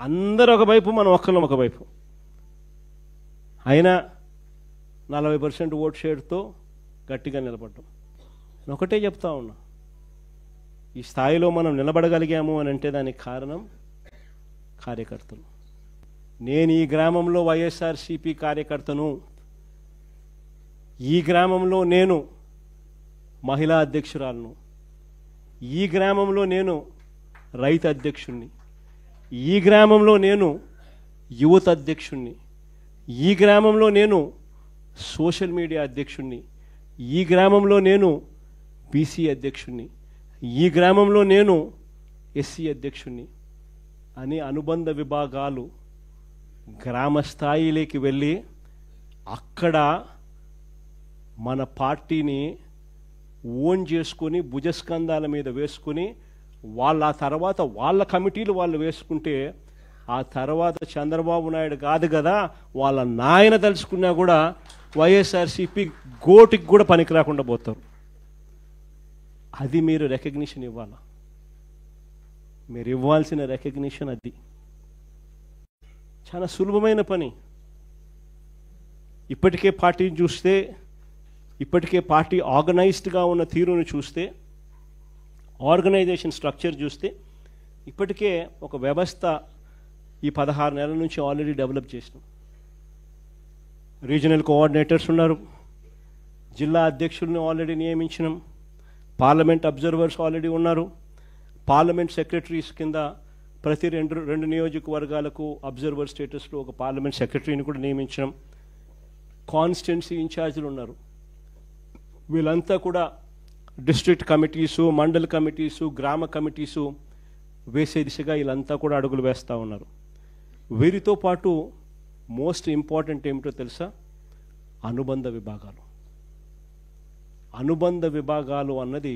అందరూ ఒకవైపు, మనం ఒక్కళ్ళం ఒకవైపు. అయినా 40% ఓట్ షేర్తో గట్టిగా నిలబడ్డాం. నేను ఒకటే చెప్తా ఉన్నా, ఈ స్థాయిలో మనం నిలబడగలిగాము అని అంటే దానికి కారణం కార్యకర్తలు. నేను ఈ గ్రామంలో వైఎస్ఆర్సీపీ కార్యకర్తను, ఈ గ్రామంలో నేను మహిళా అధ్యక్షురాలను, ఈ గ్రామంలో నేను రైతు అధ్యక్షుణ్ణి, ఈ గ్రామంలో నేను యువత అధ్యక్షుణ్ణి, ఈ గ్రామంలో నేను సోషల్ మీడియా అధ్యక్షుణ్ణి, ఈ గ్రామంలో నేను బీసీ అధ్యక్షుణ్ణి, ఈ గ్రామంలో నేను ఎస్సీ అధ్యక్షుణ్ణి అని అనుబంధ విభాగాలు గ్రామ స్థాయిలోకి వెళ్ళి అక్కడ మన పార్టీని ఓన్ చేసుకొని భుజస్కంధాల మీద వేసుకొని వాళ్ళ తర్వాత వాళ్ళ కమిటీలు వాళ్ళు వేసుకుంటే ఆ తర్వాత చంద్రబాబు నాయుడు కాదు కదా వాళ్ళ నాయన తలుచుకున్నా కూడా వైఎస్ఆర్సీపీ గోటికి కూడా పనికి రాకుండా పోతారు. అది మీరు రికగ్నిషన్ ఇవ్వాలా. మీరు ఇవ్వాల్సిన రికగ్నిషన్ అది. చాలా సులభమైన పని. ఇప్పటికే పార్టీని చూస్తే, ఇప్పటికే పార్టీ ఆర్గనైజ్డ్గా ఉన్న తీరును చూస్తే, ఆర్గనైజేషన్ స్ట్రక్చర్ చూస్తే ఇప్పటికే ఒక వ్యవస్థ ఈ 16 నెలల నుంచి ఆల్రెడీ డెవలప్ చేసినాం. రీజనల్ కోఆర్డినేటర్స్ ఉన్నారు, జిల్లా అధ్యక్షులను ఆల్రెడీ నియమించినాం, పార్లమెంట్ అబ్జర్వర్స్ ఆల్రెడీ ఉన్నారు, పార్లమెంట్ సెక్రటరీస్ కింద ప్రతి రెండు నియోజకవర్గాలకు అబ్జర్వర్ స్టేటస్లో ఒక పార్లమెంట్ సెక్రటరీని కూడా నియమించడం, కాన్స్టిట్యున్సీ ఇన్ఛార్జీలు ఉన్నారు. వీళ్ళంతా కూడా డిస్ట్రిక్ట్ కమిటీసు, మండల్ కమిటీసు, గ్రామ కమిటీసు వేసే దిశగా వీళ్ళంతా కూడా అడుగులు వేస్తూ ఉన్నారు. వీరితో పాటు మోస్ట్ ఇంపార్టెంట్ ఏమిటో తెలుసా? అనుబంధ విభాగాలు. అనుబంధ విభాగాలు అన్నది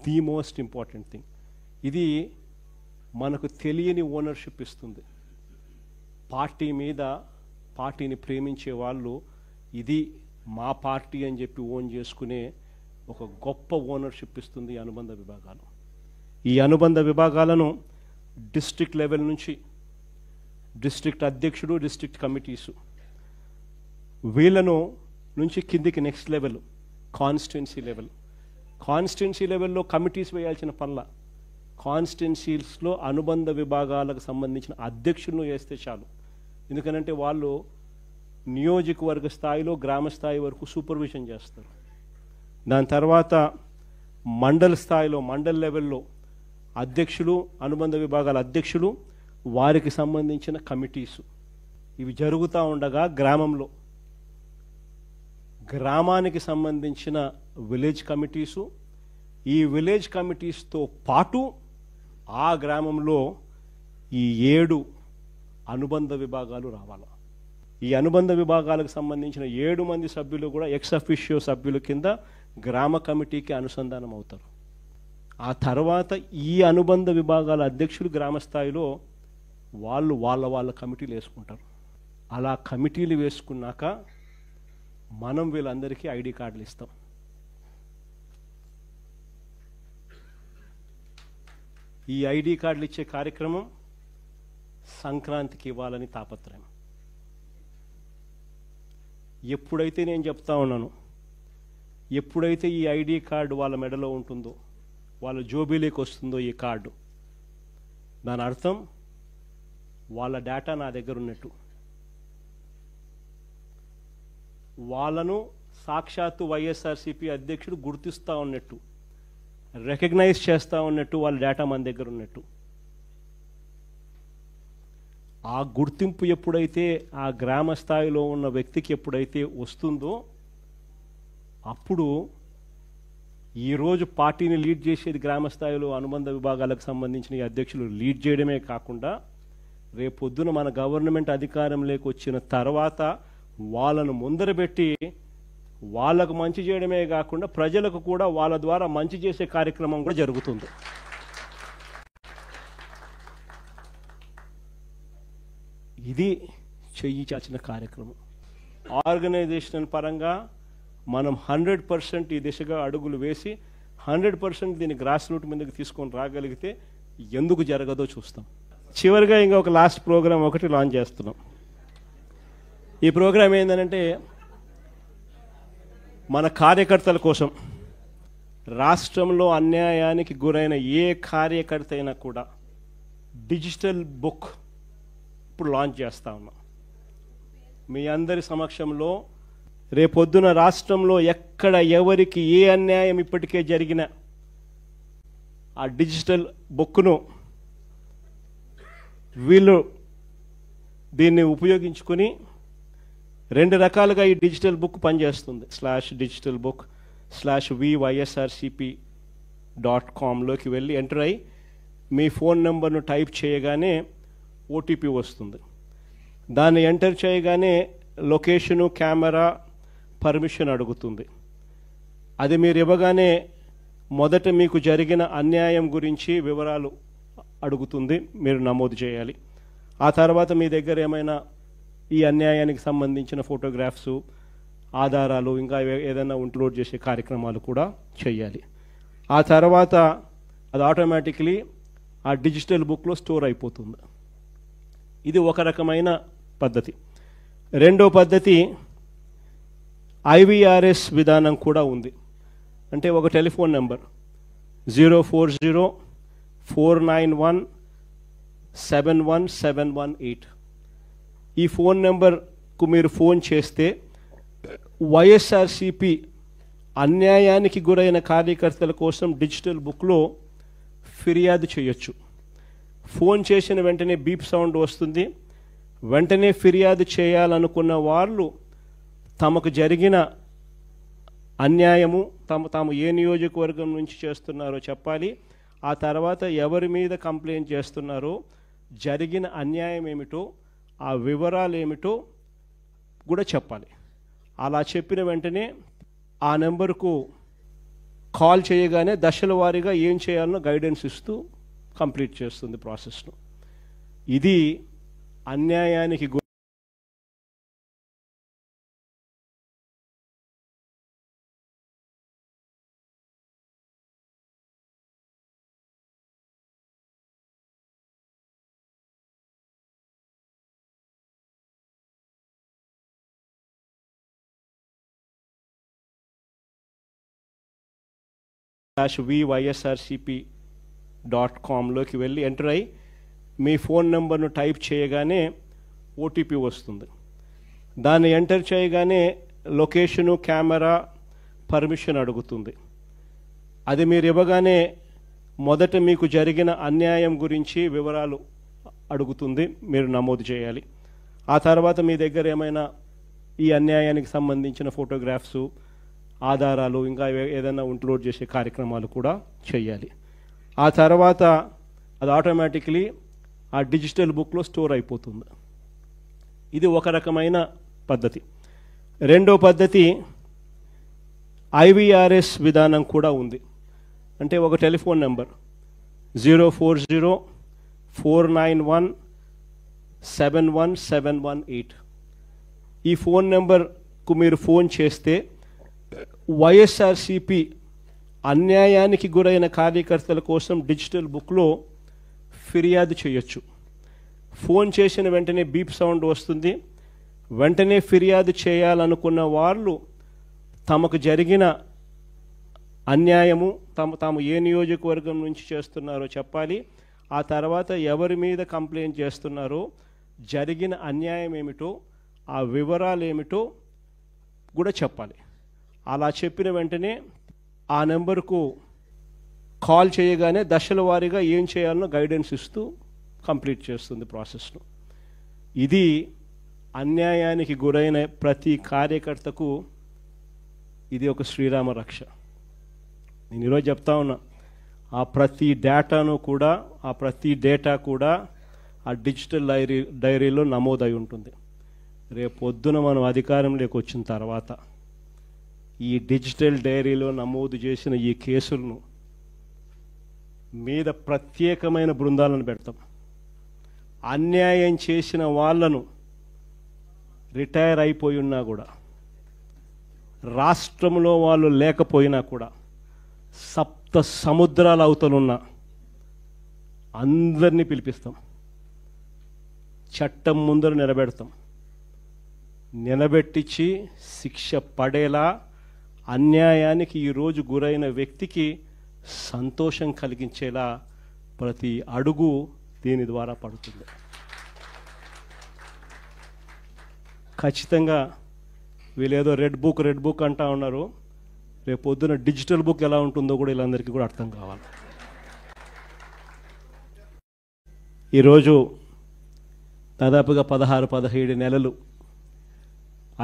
ది మోస్ట్ ఇంపార్టెంట్ థింగ్. ఇది మనకు తెలియని ఓనర్షిప్ ఇస్తుంది. పార్టీ మీద, పార్టీని ప్రేమించే వాళ్ళు ఇది మా పార్టీ అని చెప్పి ఓన్ చేసుకునే ఒక గొప్ప ఓనర్షిప్ ఇస్తుంది అనుబంధ విభాగాలు. ఈ అనుబంధ విభాగాలను డిస్ట్రిక్ట్ లెవెల్ నుంచి డిస్ట్రిక్ట్ అధ్యక్షుడు, డిస్ట్రిక్ట్ కమిటీసు, వీళ్ళను నుంచి కిందికి next level constituency level. Constituency లెవెల్లో కమిటీస్ వేయాల్సిన పనుల, కాన్స్టిట్యున్సీస్లో అనుబంధ విభాగాలకు సంబంధించిన అధ్యక్షులను వేస్తే చాలు. ఎందుకనంటే వాళ్ళు నియోజకవర్గ స్థాయిలో గ్రామ స్థాయి వరకు సూపర్విజన్ చేస్తారు. దాని తర్వాత మండల స్థాయిలో, మండల్ లెవెల్లో అధ్యక్షులు, అనుబంధ విభాగాల అధ్యక్షులు, వారికి సంబంధించిన కమిటీసు, ఇవి జరుగుతూ ఉండగా గ్రామంలో, గ్రామానికి సంబంధించిన విలేజ్ కమిటీసు, ఈ విలేజ్ కమిటీస్తో పాటు ఆ గ్రామంలో ఈ 7 అనుబంధ విభాగాలు రావాలి. ఈ అనుబంధ విభాగాలకు సంబంధించిన 7 మంది సభ్యులు కూడా ఎక్స్ అఫిషియో సభ్యుల కింద గ్రామ కమిటీకి అనుసంధానం అవుతారు. ఆ తర్వాత ఈ అనుబంధ విభాగాల అధ్యక్షులు గ్రామ స్థాయిలో వాళ్ళు వాళ్ళ కమిటీలు వేసుకుంటారు. అలా కమిటీలు వేసుకున్నాక మనం వీళ్ళందరికీ ఐడి కార్డులు ఇస్తాం. ఈ ఐడి కార్డులు ఇచ్చే కార్యక్రమం సంక్రాంతికి ఇవ్వాలని తాపత్రయం. ఎప్పుడైతే నేను చెప్తా ఉన్నాను, ఎప్పుడైతే ఈ ఐడి కార్డు వాళ్ళ మెడలో ఉంటుందో, వాళ్ళ జోబీలోకి వస్తుందో ఈ కార్డు, దాని అర్థం వాళ్ళ డేటా నా దగ్గర ఉన్నట్టు, వాళ్ళను సాక్షాత్తు వైఎస్ఆర్సీపీ అధ్యక్షుడు గుర్తిస్తూ ఉన్నట్టు, రికగ్నైజ్ చేస్తూ ఉన్నట్టు, వాళ్ళ డేటా మన దగ్గర ఉన్నట్టు. ఆ గుర్తింపు ఎప్పుడైతే ఆ గ్రామ స్థాయిలో ఉన్న వ్యక్తికి ఎప్పుడైతే వస్తుందో అప్పుడు ఈరోజు పార్టీని లీడ్ చేసేది గ్రామ స్థాయిలో అనుబంధ విభాగాలకు సంబంధించిన ఈ అధ్యక్షులు లీడ్ చేయడమే కాకుండా రేపొద్దున మన గవర్నమెంట్ అధికారంలోకి వచ్చిన తర్వాత వాళ్ళను ముందరబెట్టి వాళ్ళకు మంచి చేయడమే కాకుండా ప్రజలకు కూడా వాళ్ళ ద్వారా మంచి చేసే కార్యక్రమం కూడా జరుగుతుంది. ఇది చెయ్యి చాచిన కార్యక్రమం. ఆర్గనైజేషనల్ పరంగా మనం 100% ఈ దిశగా అడుగులు వేసి 100% దీన్ని గ్రాస్ రూట్ మీదకి తీసుకొని రాగలిగితే ఎందుకు జరగదో చూస్తాం. చివరిగా ఇంకా ఒక లాస్ట్ ప్రోగ్రామ్ ఒకటి లాంచ్ చేస్తున్నాం. ఈ ప్రోగ్రామ్ ఏంటంటే మన కార్యకర్తల కోసం, రాష్ట్రంలో అన్యాయానికి గురైన ఏ కార్యకర్త అయినా కూడా డిజిటల్ బుక్ ఇప్పుడు లాంచ్ చేస్తా ఉన్నాం. మీ అందరి సమక్షంలో రేపొద్దున రాష్ట్రంలో ఎక్కడ ఎవరికి ఏ అన్యాయం ఇప్పటికే జరిగిన ఆ డిజిటల్ బుక్ను వీళ్ళు దీన్ని ఉపయోగించుకుని 2 రకాలుగా ఈ డిజిటల్ బుక్ పనిచేస్తుంది. /digitalbook/vySRCP.com లోకి వెళ్ళి ఎంటర్ అయ్యి మీ ఫోన్ నెంబర్ను టైప్ చేయగానే ఓటీపీ వస్తుంది. దాన్ని ఎంటర్ చేయగానే లొకేషను, కెమెరా, పర్మిషన్ అడుగుతుంది. అది మీరు ఇవ్వగానే మొదట మీకు జరిగిన అన్యాయం గురించి వివరాలు అడుగుతుంది, మీరు నమోదు చేయాలి. ఆ తర్వాత మీ దగ్గర ఏమైనా ఈ అన్యాయానికి సంబంధించిన ఫోటోగ్రాఫ్స్, ఆధారాలు, ఇంకా ఏదైనా అప్లోడ్ చేసే కార్యక్రమాలు కూడా చేయాలి. ఆ తర్వాత అది ఆటోమేటిక్లీ ఆ డిజిటల్ బుక్లో స్టోర్ అయిపోతుంది. ఇది ఒక రకమైన పద్ధతి. రెండో పద్ధతి IVRS విధానం కూడా ఉంది. అంటే ఒక టెలిఫోన్ నెంబర్ 040-491-71718. ఈ ఫోన్ నెంబర్కు మీరు ఫోన్ చేస్తే వైఎస్ఆర్సిపి అన్యాయానికి గురైన కార్యకర్తల కోసం డిజిటల్ బుక్లో ఫిర్యాదు చేయొచ్చు. ఫోన్ చేసిన వెంటనే బీప్ సౌండ్ వస్తుంది. వెంటనే ఫిర్యాదు చేయాలనుకున్న వాళ్ళు తమకు జరిగిన అన్యాయము, తాము ఏ నియోజకవర్గం నుంచి చేస్తున్నారో చెప్పాలి. ఆ తర్వాత ఎవరి మీద కంప్లైంట్ చేస్తున్నారో, జరిగిన అన్యాయం ఏమిటో, ఆ వివరాలు ఏమిటో కూడా చెప్పాలి. అలా చెప్పిన వెంటనే ఆ నెంబర్కు కాల్ చేయగానే దశల వారీగా ఏం చేయాలనో గైడెన్స్ ఇస్తూ కంప్లీట్ చేస్తుంది ప్రాసెస్ను. ఇది అన్యాయానికి /vySRCP.com లోకి వెళ్ళి ఎంటర్ అయ్యి మీ ఫోన్ నెంబర్ను టైప్ చేయగానే ఓటీపీ వస్తుంది. దాన్ని ఎంటర్ చేయగానే లొకేషను, కెమెరా, పర్మిషన్ అడుగుతుంది. అది మీరు ఇవ్వగానే మొదట మీకు జరిగిన అన్యాయం గురించి వివరాలు అడుగుతుంది, మీరు నమోదు చేయాలి. ఆ తర్వాత మీ దగ్గర ఏమైనా ఈ అన్యాయానికి సంబంధించిన ఫోటోగ్రాఫ్స్, ఆధారాలు, ఇంకా ఏదైనా అప్లోడ్ చేసే కార్యక్రమాలు కూడా చేయాలి. ఆ తర్వాత అది ఆటోమేటిక్లీ ఆ డిజిటల్ బుక్లో స్టోర్ అయిపోతుంది. ఇది ఒక రకమైన పద్ధతి. రెండో పద్ధతి IVRS విధానం కూడా ఉంది. అంటే ఒక టెలిఫోన్ నెంబర్ 040-491-71718. ఈ ఫోన్ నెంబర్కు మీరు ఫోన్ చేస్తే వైఎస్ఆర్సిపి అన్యాయానికి గురైన కార్యకర్తల కోసం డిజిటల్ బుక్లో ఫిర్యాదు చేయొచ్చు. ఫోన్ చేసిన వెంటనే బీప్ సౌండ్ వస్తుంది. వెంటనే ఫిర్యాదు చేయాలనుకున్న వాళ్ళు తమకు జరిగిన అన్యాయము, తాము ఏ నియోజకవర్గం నుంచి చేస్తున్నారో చెప్పాలి. ఆ తర్వాత ఎవరి మీద కంప్లైంట్ చేస్తున్నారో, జరిగిన అన్యాయం ఏమిటో, ఆ వివరాలు ఏమిటో కూడా చెప్పాలి. అలా చెప్పిన వెంటనే ఆ నెంబర్కు కాల్ చేయగానే దశల వారీగా ఏం చేయాలనో గైడెన్స్ ఇస్తూ కంప్లీట్ చేస్తుంది ప్రాసెస్ను. ఇది అన్యాయానికి గురైన ప్రతి కార్యకర్తకు ఇది ఒక శ్రీరామ రక్ష. నేను ఈరోజు చెప్తా ఉన్నా, ఆ ప్రతి డేటా కూడా ఆ డిజిటల్ డైరీలో నమోదై ఉంటుంది. రేపొద్దున మనం అధికారంలోకి వచ్చిన తర్వాత ఈ డిజిటల్ డైరీలో నమోదు చేసిన ఈ కేసులను మీద ప్రత్యేకమైన బృందాలను పెడతాం. అన్యాయం చేసిన వాళ్ళను రిటైర్ అయిపోయి ఉన్నా కూడా, రాష్ట్రంలో వాళ్ళు లేకపోయినా కూడా, సప్త సముద్రాల అవతలున్న అందరినీ పిలిపిస్తాం, చట్టం ముందర నిలబెడతాం, నిలబెట్టించి శిక్ష పడేలా అన్యాయానికి ఈరోజు గురైన వ్యక్తికి సంతోషం కలిగించేలా ప్రతి అడుగు దీని ద్వారా పడుతుంది. ఖచ్చితంగా వీళ్ళేదో రెడ్ బుక్ అంటా ఉన్నారు. రేపు పొద్దున డిజిటల్ బుక్ ఎలా ఉంటుందో కూడా వీళ్ళందరికీ కూడా అర్థం కావాలి. ఈరోజు దాదాపుగా 16-17 నెలలు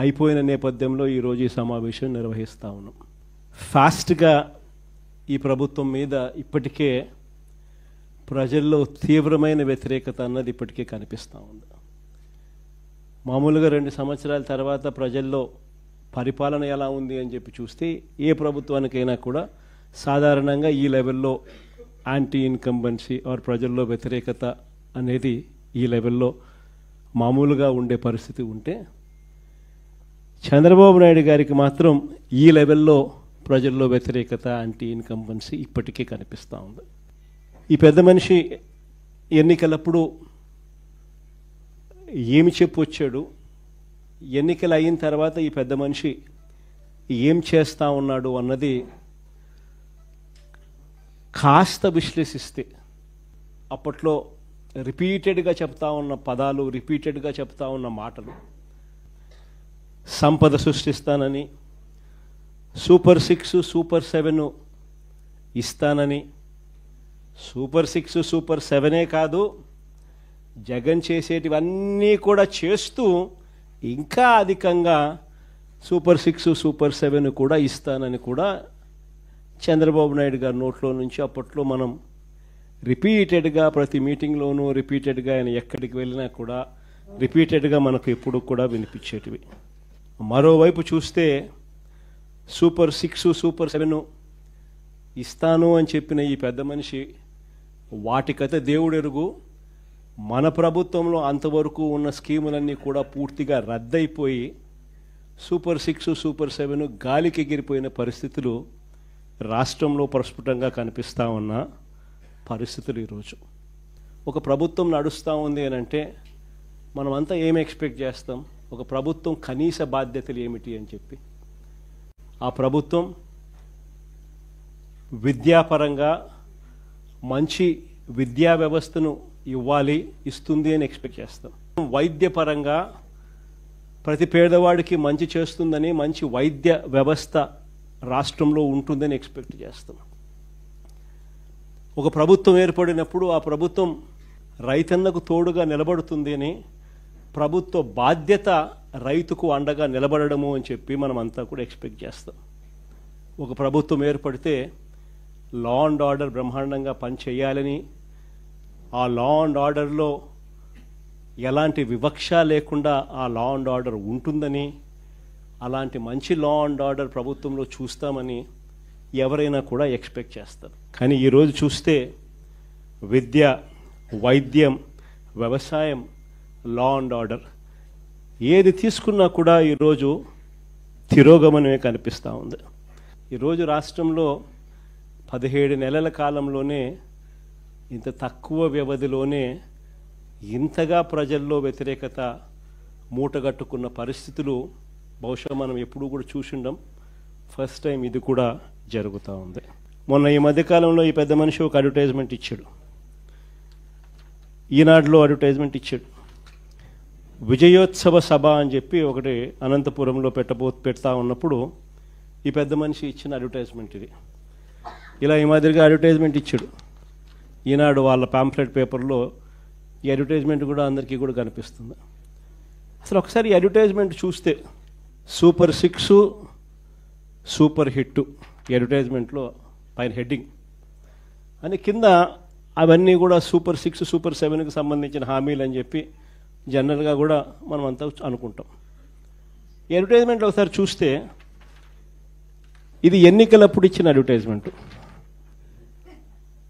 అయిపోయిన నేపథ్యంలో ఈరోజు ఈ సమావేశం నిర్వహిస్తూ ఉన్నాం. ఫాస్ట్గా ఈ ప్రభుత్వం మీద ఇప్పటికే ప్రజల్లో తీవ్రమైన వ్యతిరేకత అన్నది ఇప్పటికే కనిపిస్తూ ఉంది. మామూలుగా 2 సంవత్సరాల తర్వాత ప్రజల్లో పరిపాలన ఎలా ఉంది అని చెప్పి చూస్తే ఏ ప్రభుత్వానికైనా కూడా సాధారణంగా ఈ లెవెల్లో యాంటీ ఇన్కంబెన్సీ ఆర్ ప్రజల్లో వ్యతిరేకత అనేది ఈ లెవెల్లో మామూలుగా ఉండే పరిస్థితి ఉంటే, చంద్రబాబు నాయుడు గారికి మాత్రం ఈ లెవెల్లో ప్రజల్లో వ్యతిరేకత యాంటీ ఇన్కంబెన్సీ ఇప్పటికే కనిపిస్తూ ఉంది. ఈ పెద్ద మనిషి ఎన్నికలప్పుడు ఏమి చెప్పొచ్చాడు, ఎన్నికలు అయిన తర్వాత ఈ పెద్ద మనిషి ఏం చేస్తూ ఉన్నాడు అన్నది కాస్త విశ్లేషిస్తే అప్పట్లో రిపీటెడ్గా చెప్తా ఉన్న పదాలు, రిపీటెడ్గా చెప్తా ఉన్న మాటలు, సంపద సృష్టిస్తానని, సూపర్ 6 సూపర్ 7 ఇస్తానని, సూపర్ 6 సూపర్ 7 కాదు, జగన్ చేసేటివన్నీ కూడా చేస్తూ ఇంకా అధికంగా సూపర్ 6 సూపర్ 7 కూడా ఇస్తానని కూడా చంద్రబాబు నాయుడు గారి నోట్లో నుంచి అప్పట్లో మనం రిపీటెడ్గా ప్రతి మీటింగ్లోనూ రిపీటెడ్గా ఆయన ఎక్కడికి వెళ్ళినా కూడా రిపీటెడ్గా మనకు ఎప్పుడు కూడా వినిపించేటివి. మరోవైపు చూస్తే సూపర్ 6 సూపర్ 7 ఇస్తాను అని చెప్పిన ఈ పెద్ద మనిషి వాటికైతే దేవుడెరుగు, మన ప్రభుత్వంలో అంతవరకు ఉన్న స్కీములన్నీ కూడా పూర్తిగా రద్దయిపోయి సూపర్ 6 సూపర్ 7 గాలికి ఎగిరిపోయిన పరిస్థితులు రాష్ట్రంలో ప్రస్ఫుటంగా కనిపిస్తూ ఉన్న పరిస్థితులు. ఈరోజు ఒక ప్రభుత్వం నడుస్తూ ఉంది అని అంటే మనమంతా ఏమి ఎక్స్పెక్ట్ చేస్తాం? ఒక ప్రభుత్వం కనీస బాధ్యతలు ఏమిటి అని చెప్పి, ఆ ప్రభుత్వం విద్యాపరంగా మంచి విద్యా వ్యవస్థను ఇస్తుంది అని ఎక్స్పెక్ట్ చేస్తాం. వైద్యపరంగా ప్రతి పేదవాడికి మంచి చేస్తుందని, మంచి వైద్య వ్యవస్థ రాష్ట్రంలో ఉంటుందని ఎక్స్పెక్ట్ చేస్తాం. ఒక ప్రభుత్వం ఏర్పడినప్పుడు ఆ ప్రభుత్వం రైతన్నకు తోడుగా నిలబడుతుంది అని, ప్రభుత్వ బాధ్యత రైతుకు అండగా నిలబడము అని చెప్పి మనం అంతా కూడా ఎక్స్పెక్ట్ చేస్తాం. ఒక ప్రభుత్వం ఏర్పడితే లా అండ్ ఆర్డర్ బ్రహ్మాండంగా పనిచేయాలని, ఆ లా అండ్ ఆర్డర్లో ఎలాంటి వివక్ష లేకుండా ఆ లా అండ్ ఆర్డర్ ఉంటుందని, అలాంటి మంచి లా అండ్ ఆర్డర్ ప్రభుత్వంలో చూస్తామని ఎవరైనా కూడా ఎక్స్పెక్ట్ చేస్తారు. కానీ ఈరోజు చూస్తే విద్య, వైద్యం, వ్యవసాయం, లా అండ్ ఆర్డర్ ఏది తీసుకున్నా కూడా ఈరోజు తిరోగమనమే కనిపిస్తూ ఉంది. ఈరోజు రాష్ట్రంలో 17 నెలల కాలంలోనే ఇంత తక్కువ వ్యవధిలోనే ఇంతగా ప్రజల్లో వ్యతిరేకత మూటగట్టుకున్న పరిస్థితులు బహుశా మనం ఎప్పుడూ కూడా చూసిండం. ఫస్ట్ టైం ఇది కూడా జరుగుతూ ఉంది. మొన్న ఈ మధ్యకాలంలో ఈ పెద్ద మనిషి ఒక అడ్వర్టైజ్మెంట్ ఇచ్చాడు, ఈనాడులో అడ్వర్టైజ్మెంట్ ఇచ్చాడు. విజయోత్సవ సభ అని చెప్పి ఒకటి అనంతపురంలో పెడతా ఉన్నప్పుడు ఈ పెద్ద మనిషి ఇచ్చిన అడ్వర్టైజ్మెంట్ ఇది. ఇలా ఈ మాదిరిగా అడ్వర్టైజ్మెంట్ ఇచ్చాడు. ఈనాడు వాళ్ళ పాంప్లెట్ పేపర్లో ఈ అడ్వర్టైజ్మెంట్ కూడా అందరికీ కూడా కనిపిస్తుంది. అసలు ఒకసారి ఈ అడ్వర్టైజ్మెంట్ చూస్తే సూపర్ 6 సూపర్ హిట్ ఈ అడ్వర్టైజ్మెంట్లో పైన హెడ్డింగ్ అని, కింద అవన్నీ కూడా సూపర్ 6 సూపర్ 7కి సంబంధించిన హామీలు అని చెప్పి జనరల్గా కూడా మనం అంతా అనుకుంటాం. ఈ అడ్వర్టైజ్మెంట్లో ఒకసారి చూస్తే ఇది ఎన్నికలప్పుడు ఇచ్చిన అడ్వర్టైజ్మెంట్.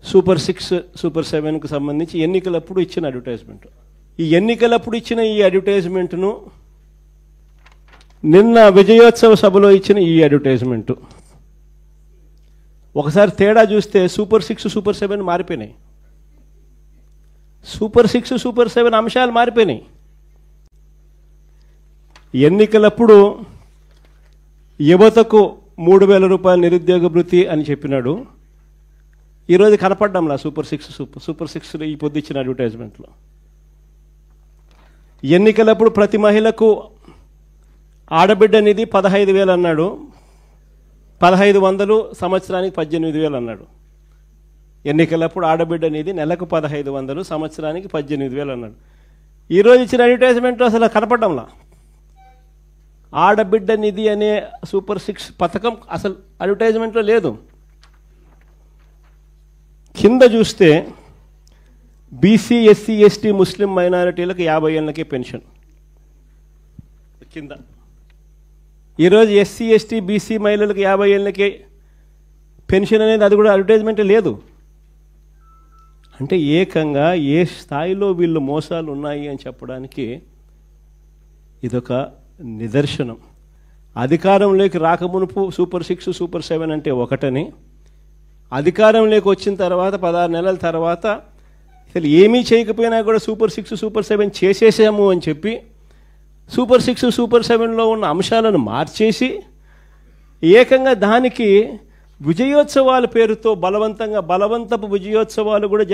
సూపర్ 6 సూపర్ 7కి సంబంధించి ఎన్నికలప్పుడు ఇచ్చిన అడ్వర్టైజ్మెంట్. ఈ ఎన్నికలప్పుడు ఇచ్చిన ఈ అడ్వర్టైజ్మెంట్ను నిన్న విజయోత్సవ సభలో ఇచ్చిన ఈ అడ్వర్టైజ్మెంటు ఒకసారి తేడా చూస్తే సూపర్ 6 సూపర్ 7 మారిపోయినాయి. సూపర్ 6 సూపర్ 7 అంశాలు మారిపోయినాయి. ఎన్నికలప్పుడు యువతకు 3,000 రూపాయల నిరుద్యోగ భృతి అని చెప్పినాడు. ఈరోజు కనపడ్డంలా సూపర్ 6 ఈ పొద్దు ఇచ్చిన అడ్వర్టైజ్మెంట్లో. ఎన్నికలప్పుడు ప్రతి మహిళకు ఆడబిడ్డ నిధి 15,000 అన్నాడు. 1,500 సంవత్సరానికి 18,000 అన్నాడు. ఎన్నికలప్పుడు ఆడబిడ్డ నిధి నెలకు 1,500 సంవత్సరానికి 18,000 అన్నాడు. ఈరోజు ఇచ్చిన అడ్వర్టైజ్మెంట్లో అసలు కనపడ్డంలా. ఆడబిడ్డ నిధి అనే సూపర్ 6 పథకం అసలు అడ్వర్టైజ్మెంట్లో లేదు. కింద చూస్తే బీసీ, ఎస్సీ, ఎస్టీ, ముస్లిం మైనారిటీలకు 50 ఏళ్ళకే పెన్షన్ కింద. ఈరోజు ఎస్సీ, ఎస్టీ, బీసీ మహిళలకు 50 ఏళ్ళకే పెన్షన్ అనేది అది కూడా అడ్వర్టైజ్మెంట్ లేదు. అంటే ఏకంగా ఏ స్థాయిలో వీళ్ళు మోసాలు ఉన్నాయి అని చెప్పడానికి ఇదొక నిదర్శనం. అధికారంలోకి రాకమునుపు సూపర్ 6 సూపర్ 7 అంటే ఒకటని, అధికారంలోకి వచ్చిన తర్వాత 16 నెలల తర్వాత అసలు ఏమీ చేయకపోయినా కూడా సూపర్ 6 సూపర్ 7 చేసేసాము అని చెప్పి సూపర్ 6 సూపర్ 7లో ఉన్న అంశాలను మార్చేసి ఏకంగా దానికి విజయోత్సవాల పేరుతో బలవంతపు విజయోత్సవాలు కూడా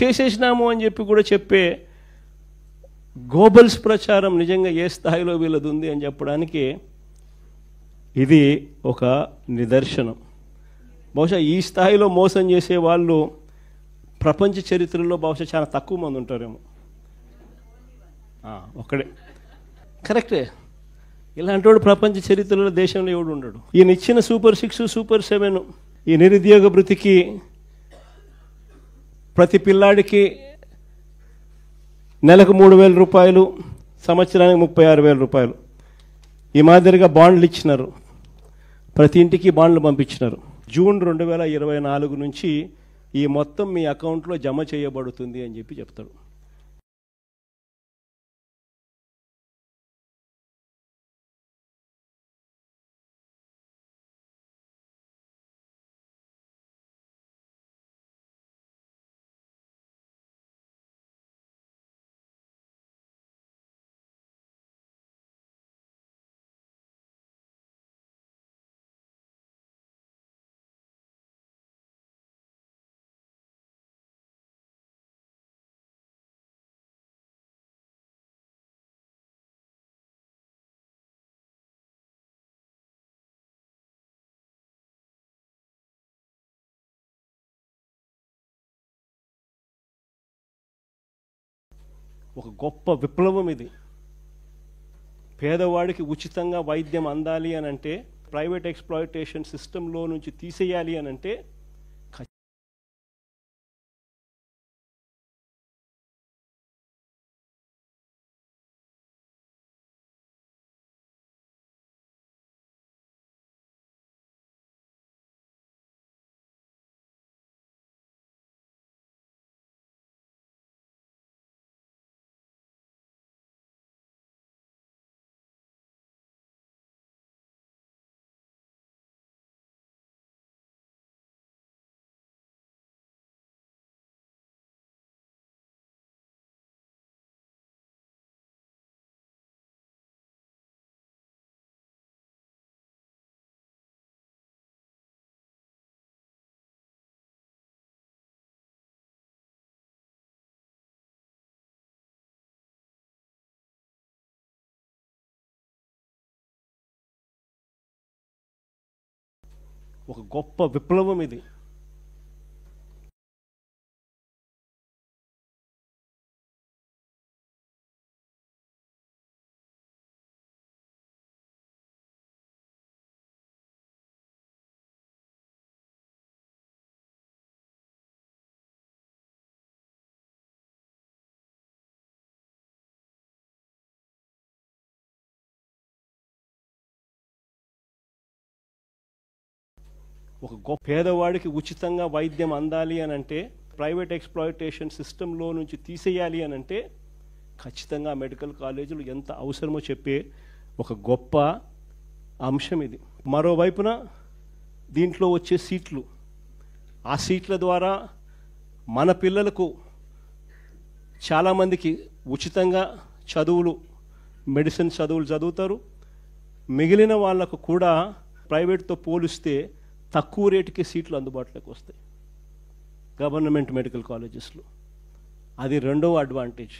చేసేసినాము అని చెప్పి కూడా చెప్పే గోబల్స్ ప్రచారం నిజంగా ఏ స్థాయిలో వీళ్ళది ఉంది అని చెప్పడానికి ఇది ఒక నిదర్శనం. బహుశా ఈ స్థాయిలో మోసం చేసే వాళ్ళు ప్రపంచ చరిత్రలో బహుశా చాలా తక్కువ మంది ఉంటారేమో. ఒక్కడే కరెక్టే. ఇలాంటి వాడు ప్రపంచ చరిత్రలో దేశంలో ఎవడు ఉండడు. ఈయన ఇచ్చిన సూపర్ 6 సూపర్ 7 ఈ నిరుద్యోగ భృతికి ప్రతి పిల్లాడికి నెలకు 3,000 రూపాయలు, సంవత్సరానికి 36,000 రూపాయలు. ఈ మాదిరిగా బాండ్లు ఇచ్చినారు. ప్రతి ఇంటికి బాండ్లు పంపించినారు. జూన్ 2024 నుంచి ఈ మొత్తం మీ అకౌంట్లో జమ చేయబడుతుంది అని చెప్పి చెప్తాడు. ఒక గొప్ప విప్లవం ఇది. పేదవాడికి ఉచితంగా వైద్యం అందాలి అని అంటే, ప్రైవేట్ ఎక్స్‌ప్లాయిటేషన్ సిస్టంలో నుంచి తీసేయాలి అని అంటే ఒక గొప్ప విప్లవం ఇది. ఒక గొప్ప పేదవాడికి ఉచితంగా వైద్యం అందాలి అని అంటే ప్రైవేట్ ఎక్స్‌ప్లాయిటేషన్ సిస్టంలో నుంచి తీసేయాలి అని అంటే ఖచ్చితంగా మెడికల్ కాలేజీలు ఎంత అవసరమో చెప్పే ఒక గొప్ప అంశం ఇది. మరోవైపున దీంట్లో వచ్చే సీట్లు, ఆ సీట్ల ద్వారా మన పిల్లలకు చాలామందికి ఉచితంగా చదువులు, మెడిసిన్ చదువులు చదువుతారు. మిగిలిన వాళ్ళకు కూడా ప్రైవేట్తో పోలిస్తే తక్కువ రేటుకి సీట్లు అందుబాటులోకి వస్తాయి గవర్నమెంట్ మెడికల్ కాలేజెస్లో. అది రెండవ అడ్వాంటేజ్.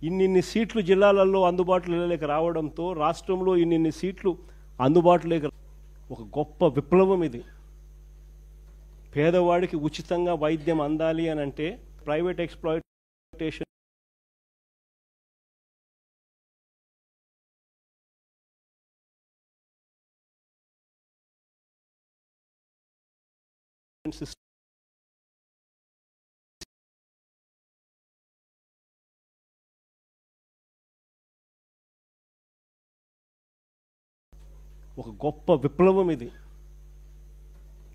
ఇన్నిన్ని సీట్లు జిల్లాలలో అందుబాటులోకి రావడంతో రాష్ట్రంలో ఇన్నిన్ని సీట్లు అందుబాటులోకి ఒక గొప్ప విప్లవం ఇది. పేదవాడికి ఉచితంగా వైద్యం అందాలి అని అంటే ప్రైవేట్ ఎక్స్‌ప్లాయిటేషన్ సిస్టమ్ ఒక గొప్ప విప్లవం ఇది.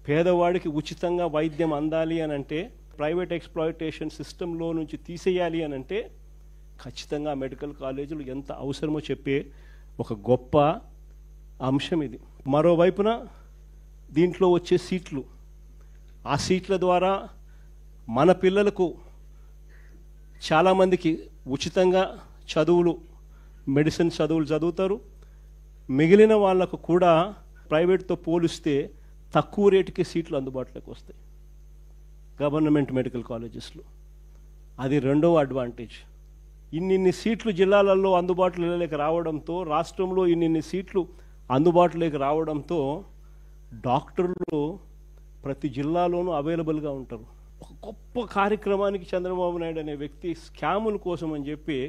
పేదవాడికి ఉచితంగా వైద్యం అందాలి అని అంటే ప్రైవేట్ ఎక్స్‌ప్లాయిటేషన్ సిస్టంలో నుంచి తీసేయాలి అని అంటే ఖచ్చితంగా మెడికల్ కాలేజీలు ఎంత అవసరమో చెప్పే ఒక గొప్ప అంశం ఇది. మరోవైపున దీంట్లో వచ్చే సీట్లు, ఆ సీట్ల ద్వారా మన పిల్లలకు చాలామందికి ఉచితంగా చదువులు, మెడిసిన్ చదువులు చదువుతారు. మిగిలిన వాళ్ళకు కూడా ప్రైవేట్తో పోలిస్తే తక్కువ రేటుకి సీట్లు అందుబాటులోకి వస్తాయి గవర్నమెంట్ మెడికల్ కాలేజెస్లో. అది రెండవ అడ్వాంటేజ్. ఇన్నిన్ని సీట్లు జిల్లాలలో అందుబాటులోకి రావడంతో, రాష్ట్రంలో ఇన్నిన్ని సీట్లు అందుబాటులోకి రావడంతో డాక్టర్లు ప్రతి జిల్లాలోనూ అవైలబుల్గా ఉంటారు. ఒక గొప్ప కార్యక్రమానికి చంద్రబాబు నాయుడు అనే వ్యక్తి స్కాముల కోసం అని చెప్పి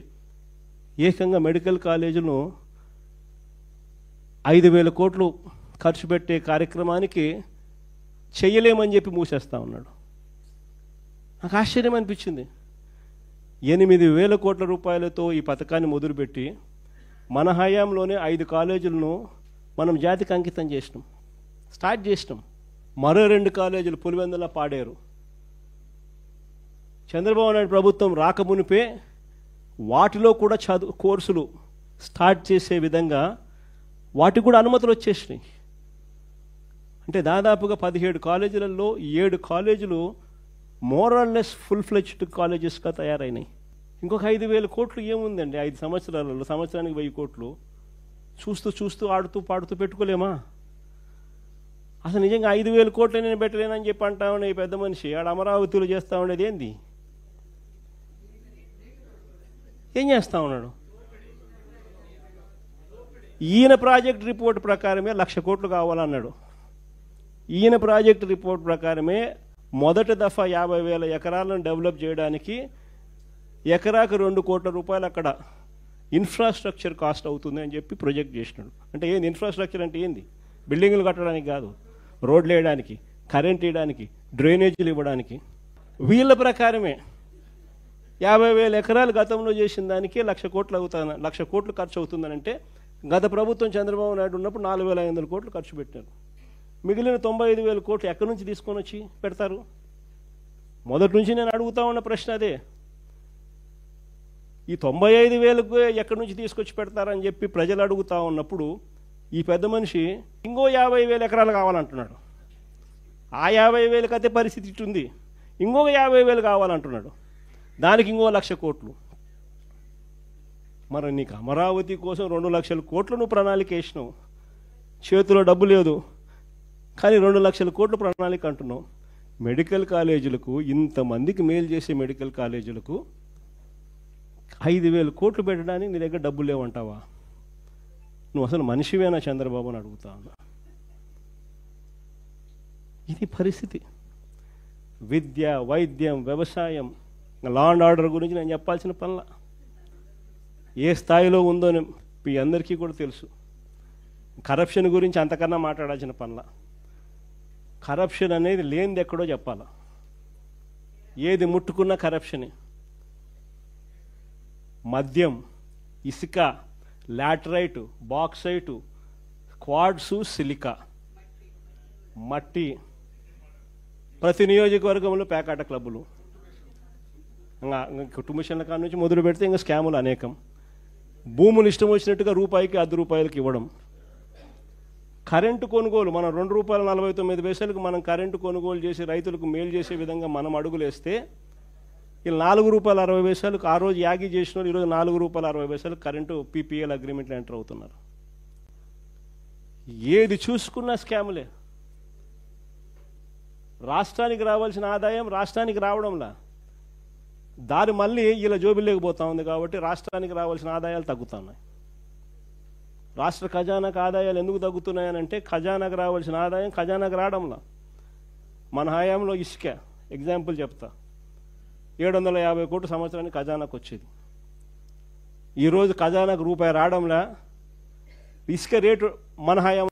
ఏకంగా మెడికల్ కాలేజీలను 5,000 కోట్లు ఖర్చు పెట్టే కార్యక్రమానికి చెయ్యలేమని చెప్పి మూసేస్తా ఉన్నాడు. నాకు ఆశ్చర్యం అనిపించింది. 8,000 కోట్ల రూపాయలతో ఈ పథకాన్ని మొదలుపెట్టి మన హయాంలోనే 5 కాలేజీలను మనం జాతికి అంకితం చేసినాం, స్టార్ట్ చేసినాం. మరో 2 కాలేజీలు పులివెందుల, పాడేరు చంద్రబాబు నాయుడు ప్రభుత్వం రాకమునిపే వాటిలో కూడా కోర్సులు స్టార్ట్ చేసే విధంగా వాటికి కూడా అనుమతులు వచ్చేసినాయి. అంటే దాదాపుగా 17 కాలేజీలలో 7 కాలేజీలు more or less full fledged కాలేజెస్గా తయారైనాయి. ఇంకొక 5,000 కోట్లు ఏముందండి 5 సంవత్సరాలలో? సంవత్సరానికి 1,000 కోట్లు చూస్తూ చూస్తూ ఆడుతూ పాడుతూ పెట్టుకోలేమా? అసలు నిజంగా 5,000 కోట్లు నేను పెట్టలేనని చెప్పి అంటా ఉండే ఈ పెద్ద మనిషి ఆడ అమరావతిలో చేస్తూ ఉండేది ఏంది? ఏం చేస్తూ ఉన్నాడు? ఈయన ప్రాజెక్ట్ రిపోర్ట్ ప్రకారమే 1,00,000 కోట్లు కావాలన్నాడు. ఈయన ప్రాజెక్ట్ రిపోర్ట్ ప్రకారమే మొదటి దఫా 50,000 ఎకరాలను డెవలప్ చేయడానికి ఎకరాకు 2 కోట్ల రూపాయలు అక్కడ ఇన్ఫ్రాస్ట్రక్చర్ కాస్ట్ అవుతుంది అని చెప్పి ప్రొజెక్ట్ చేసినాడు. అంటే ఏంది ఇన్ఫ్రాస్ట్రక్చర్ అంటే ఏంది? బిల్డింగులు కట్టడానికి కాదు, రోడ్లు వేయడానికి, కరెంట్ వేయడానికి, డ్రైనేజీలు ఇవ్వడానికి. వీళ్ళ ప్రకారమే 50,000 ఎకరాలు గతంలో చేసిన దానికే 1,00,000 కోట్లు అవుతాను, 1,00,000 కోట్లు ఖర్చు అవుతుందనంటే గత ప్రభుత్వం చంద్రబాబు నాయుడు ఉన్నప్పుడు 4,500 కోట్లు ఖర్చు పెట్టారు. మిగిలిన 95,000 కోట్లు ఎక్కడి నుంచి తీసుకొని వచ్చి పెడతారు? మొదటి నుంచి నేను అడుగుతా ఉన్న ప్రశ్న అదే. ఈ 95,000కు ఎక్కడి నుంచి తీసుకొచ్చి పెడతారని చెప్పి ప్రజలు అడుగుతా ఉన్నప్పుడు ఈ పెద్ద మనిషి ఇంకో 50,000 ఎకరాలు కావాలంటున్నాడు. ఆ 50,000కి అయితే పరిస్థితి ఇట్టుంది, ఇంకొక 50,000 కావాలంటున్నాడు. దానికి ఇంకో 1,00,000 కోట్లు. మరి నీకు అమరావతి కోసం 2,00,000 కోట్లు నువ్వు ప్రణాళిక వేసినావు, చేతిలో డబ్బు లేదు కానీ 2,00,000 కోట్లు ప్రణాళిక అంటున్నావు. మెడికల్ కాలేజీలకు, ఇంతమందికి మేలు చేసే మెడికల్ కాలేజీలకు 5,000 కోట్లు పెట్టడానికి నీ దగ్గర డబ్బులు లేవంటావా? నువ్వు అసలు మనిషివేనా చంద్రబాబు అని అడుగుతా ఉన్నా. ఇది పరిస్థితి. విద్య, వైద్యం, వ్యవసాయం, లా అండ్ ఆర్డర్ గురించి నేను చెప్పాల్సిన పనుల ఏ స్థాయిలో ఉందో మీ అందరికీ కూడా తెలుసు. కరప్షన్ గురించి అంతకన్నా మాట్లాడాల్సిన పనుల. కరప్షన్ అనేది లేనిది ఎక్కడో చెప్పాలా. ఏది ముట్టుకున్నా కరప్షనే. మద్యం, ఇసుక, లాటరైటు, బాక్సైటు, క్వాడ్సు, సిలికా, మట్టి, ప్రతి నియోజకవర్గంలో పేకాట క్లబ్బులు, ఇంకా కుటుంబశన్ల కాడ నుంచి మొదలు పెడితే ఇంకా స్కాములు అనేకం. భూములు ఇష్టం వచ్చినట్టుగా రూపాయికి ₹10 ఇవ్వడం. కరెంటు కొనుగోలు మనం ₹2.49 మనం కరెంటు కొనుగోలు చేసి రైతులకు మేలు చేసే విధంగా మనం అడుగులేస్తే వీళ్ళు ₹4.60 ఆ రోజు యాగి చేసిన వాళ్ళు ఈరోజు ₹4.60 కరెంటు పీపీఎల్ అగ్రిమెంట్లు ఎంటర్ అవుతున్నారు. ఏది చూసుకున్నా స్కాములే. రాష్ట్రానికి రావాల్సిన ఆదాయం రాష్ట్రానికి రావడంలా దారి మళ్ళీ ఇలా జోబిల్లోకి పోతా ఉంది. కాబట్టి రాష్ట్రానికి రావాల్సిన ఆదాయాలు తగ్గుతున్నాయి. రాష్ట్ర ఖజానాకు ఆదాయాలు ఎందుకు తగ్గుతున్నాయనంటే ఖజానాకు రావాల్సిన ఆదాయం ఖజానాకు రావడంలా. మన హయాంలో ఇసుక ఎగ్జాంపుల్ చెప్తా, 750 కోట్లు సంవత్సరానికి ఖజానాకు వచ్చేది. ఈరోజు ఖజానాకు రూపాయి రావడంలా. ఇసుక రేటు మన హయాం